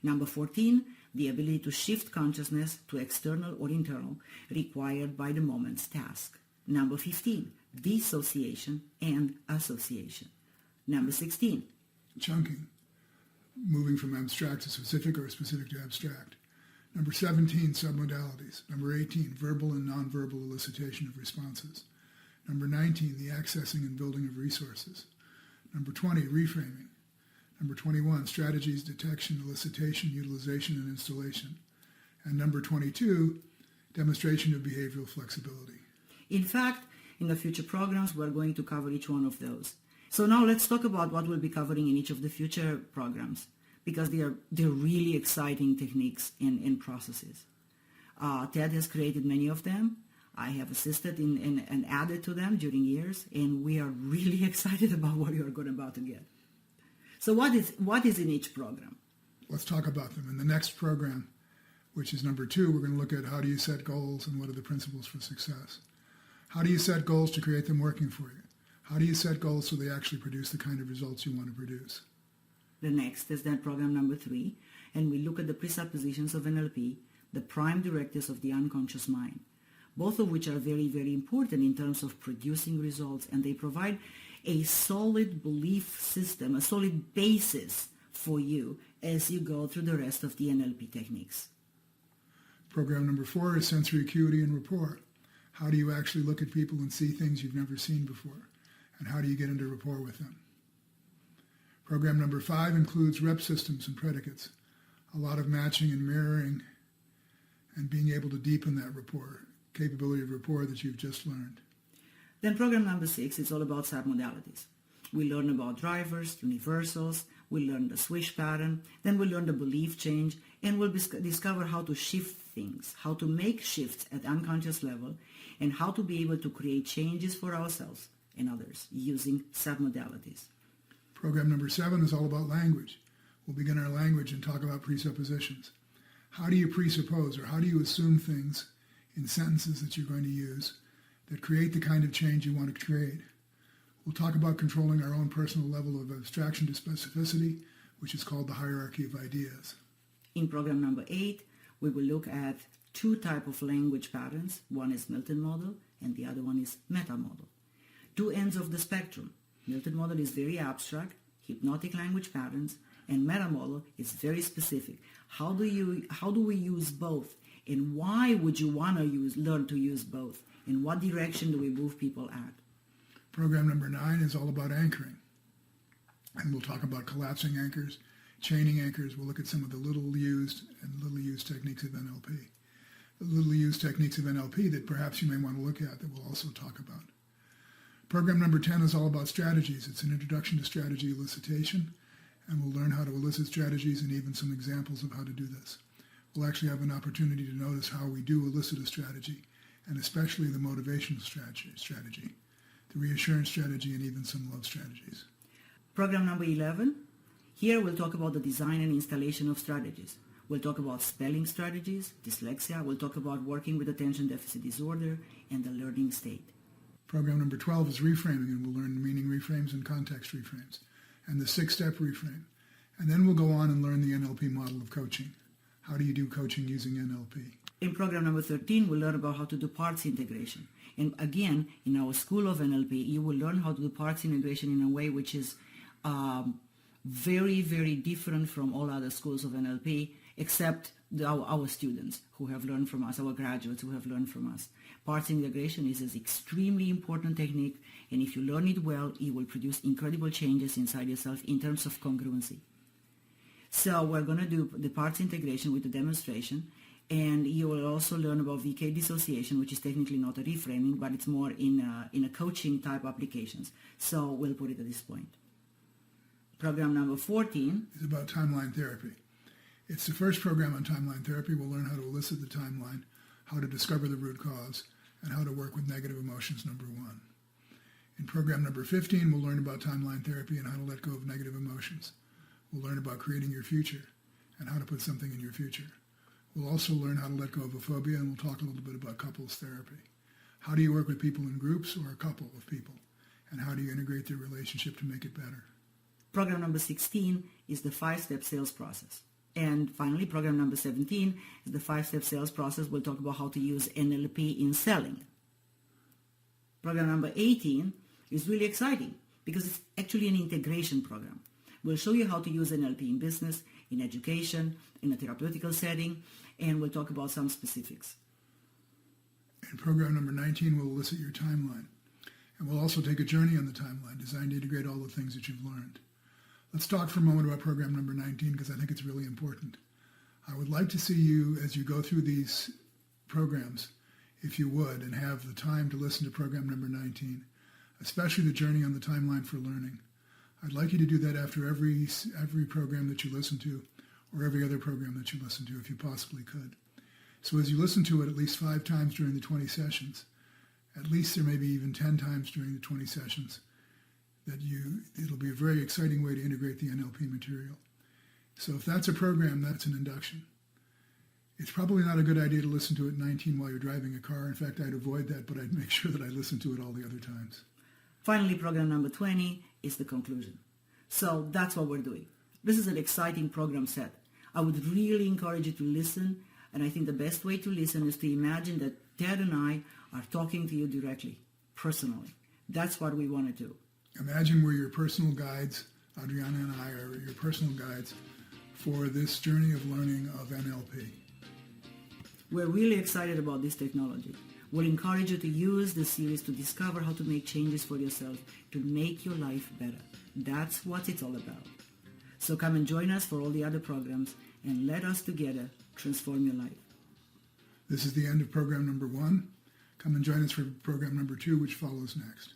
Speaker 1: Number 14, the ability to shift consciousness to external or internal, required by the moment's task. Number 15, dissociation and association. Number 16,
Speaker 2: chunking, moving from abstract to specific or specific to abstract. Number 17, submodalities. Number 18, verbal and nonverbal elicitation of responses. Number 19, the accessing and building of resources. Number 20, reframing. Number 21, strategies, detection, elicitation, utilization, and installation. And number 22, demonstration of behavioral flexibility.
Speaker 1: In fact, in the future programs, we're going to cover each one of those. So now let's talk about what we'll be covering in each of the future programs, because they're really exciting techniques and processes. Ted has created many of them. I have assisted in and added to them during years, and we are really excited about what you're about to get. So what is in each program?
Speaker 2: Let's talk about them. In the next program, which is number 2, we're going to look at how do you set goals and what are the principles for success. How do you set goals to create them working for you? How do you set goals so they actually produce the kind of results you want to produce?
Speaker 1: The next is then program number 3, and we look at the presuppositions of NLP, the prime directives of the unconscious mind, both of which are very, very important in terms of producing results, and they provide a solid belief system, a solid basis for you as you go through the rest of the NLP techniques.
Speaker 2: Program number 4 is sensory acuity and rapport. How do you actually look at people and see things you've never seen before? And how do you get into rapport with them? Program number 5 includes rep systems and predicates, a lot of matching and mirroring and being able to deepen that rapport, capability of rapport that you've just learned.
Speaker 1: Then program number 6 is all about submodalities. We learn about drivers, universals, we learn the swish pattern, then we learn the belief change, and we'll discover how to shift things, how to make shifts at unconscious level, and how to be able to create changes for ourselves and others using submodalities.
Speaker 2: Program number 7 is all about language. We'll begin our language and talk about presuppositions. How do you presuppose, or how do you assume things in sentences that you're going to use that create the kind of change you want to create? We'll talk about controlling our own personal level of abstraction to specificity, which is called the hierarchy of ideas.
Speaker 1: In program number 8, we will look at 2 types of language patterns. One is Milton model, and the other one is meta model. 2 ends of the spectrum. Milton model is very abstract, hypnotic language patterns, and meta model is very specific. How do we use both And why would you want to learn to use both? In what direction do we move people at?
Speaker 2: Program number 9 is all about anchoring. And we'll talk about collapsing anchors, chaining anchors. We'll look at some of the little used techniques of NLP. The little used techniques of NLP that perhaps you may want to look at that we'll also talk about. Program number 10 is all about strategies. It's an introduction to strategy elicitation, and we'll learn how to elicit strategies and even some examples of how to do this. We'll actually have an opportunity to notice how we do elicit a strategy, and especially the motivational strategy, the reassurance strategy, and even some love strategies.
Speaker 1: Program number 11, here we'll talk about the design and installation of strategies. We'll talk about spelling strategies, dyslexia. We'll talk about working with attention deficit disorder and the learning state.
Speaker 2: Program number 12 is reframing, and we'll learn meaning reframes and context reframes, and the 6-step reframe. And then we'll go on and learn the NLP model of coaching. How do you do coaching using NLP?
Speaker 1: In program number 13, we'll learn about how to do parts integration. And again, in our School of NLP, you will learn how to do parts integration in a way which is very, very different from all other schools of NLP, except our students who have learned from us, our graduates who have learned from us. Parts integration is an extremely important technique, and if you learn it well, it will produce incredible changes inside yourself in terms of congruency. So we're going to do the parts integration with the demonstration, and you will also learn about VK dissociation, which is technically not a reframing, but it's more in a coaching type applications. So we'll put it at this point. Program number 14
Speaker 2: is about timeline therapy. It's the first program on timeline therapy. We'll learn how to elicit the timeline, how to discover the root cause, and how to work with negative emotions, number 1. In program number 15, we'll learn about timeline therapy and how to let go of negative emotions. We'll learn about creating your future and how to put something in your future. We'll also learn how to let go of a phobia, and we'll talk a little bit about couples therapy. How do you work with people in groups or a couple of people? And how do you integrate their relationship to make it better?
Speaker 1: Program number 16 is the 5-step sales process. And finally, program number 17 is the 5-step sales process. We'll talk about how to use NLP in selling. Program number 18 is really exciting because it's actually an integration program. We'll show you how to use NLP in business, in education, in a therapeutical setting, and we'll talk about some specifics.
Speaker 2: In program number 19, we'll elicit your timeline. And we'll also take a journey on the timeline designed to integrate all the things that you've learned. Let's talk for a moment about program number 19 because I think it's really important. I would like to see you, as you go through these programs, if you would, and have the time to listen to program number 19, especially the journey on the timeline for learning. I'd like you to do that after every program that you listen to, or every other program that you listen to, if you possibly could. So as you listen to it at least 5 times during the 20 sessions, at least there may be even 10 times during the 20 sessions, it'll be a very exciting way to integrate the NLP material. So if that's a program, that's an induction. It's probably not a good idea to listen to it 19 while you're driving a car. In fact, I'd avoid that, but I'd make sure that I listen to it all the other times.
Speaker 1: Finally, program number 20 is the conclusion. So that's what we're doing. This is an exciting program set. I would really encourage you to listen, and I think the best way to listen is to imagine that Ted and I are talking to you directly, personally. That's what we want to do.
Speaker 2: Imagine we're your personal guides. Adriana and I are your personal guides for this journey of learning of NLP.
Speaker 1: We're really excited about this technology. We'll encourage you to use this series to discover how to make changes for yourself to make your life better. That's what it's all about. So come and join us for all the other programs and let us together transform your life.
Speaker 2: This is the end of program number 1. Come and join us for program number 2, which follows next.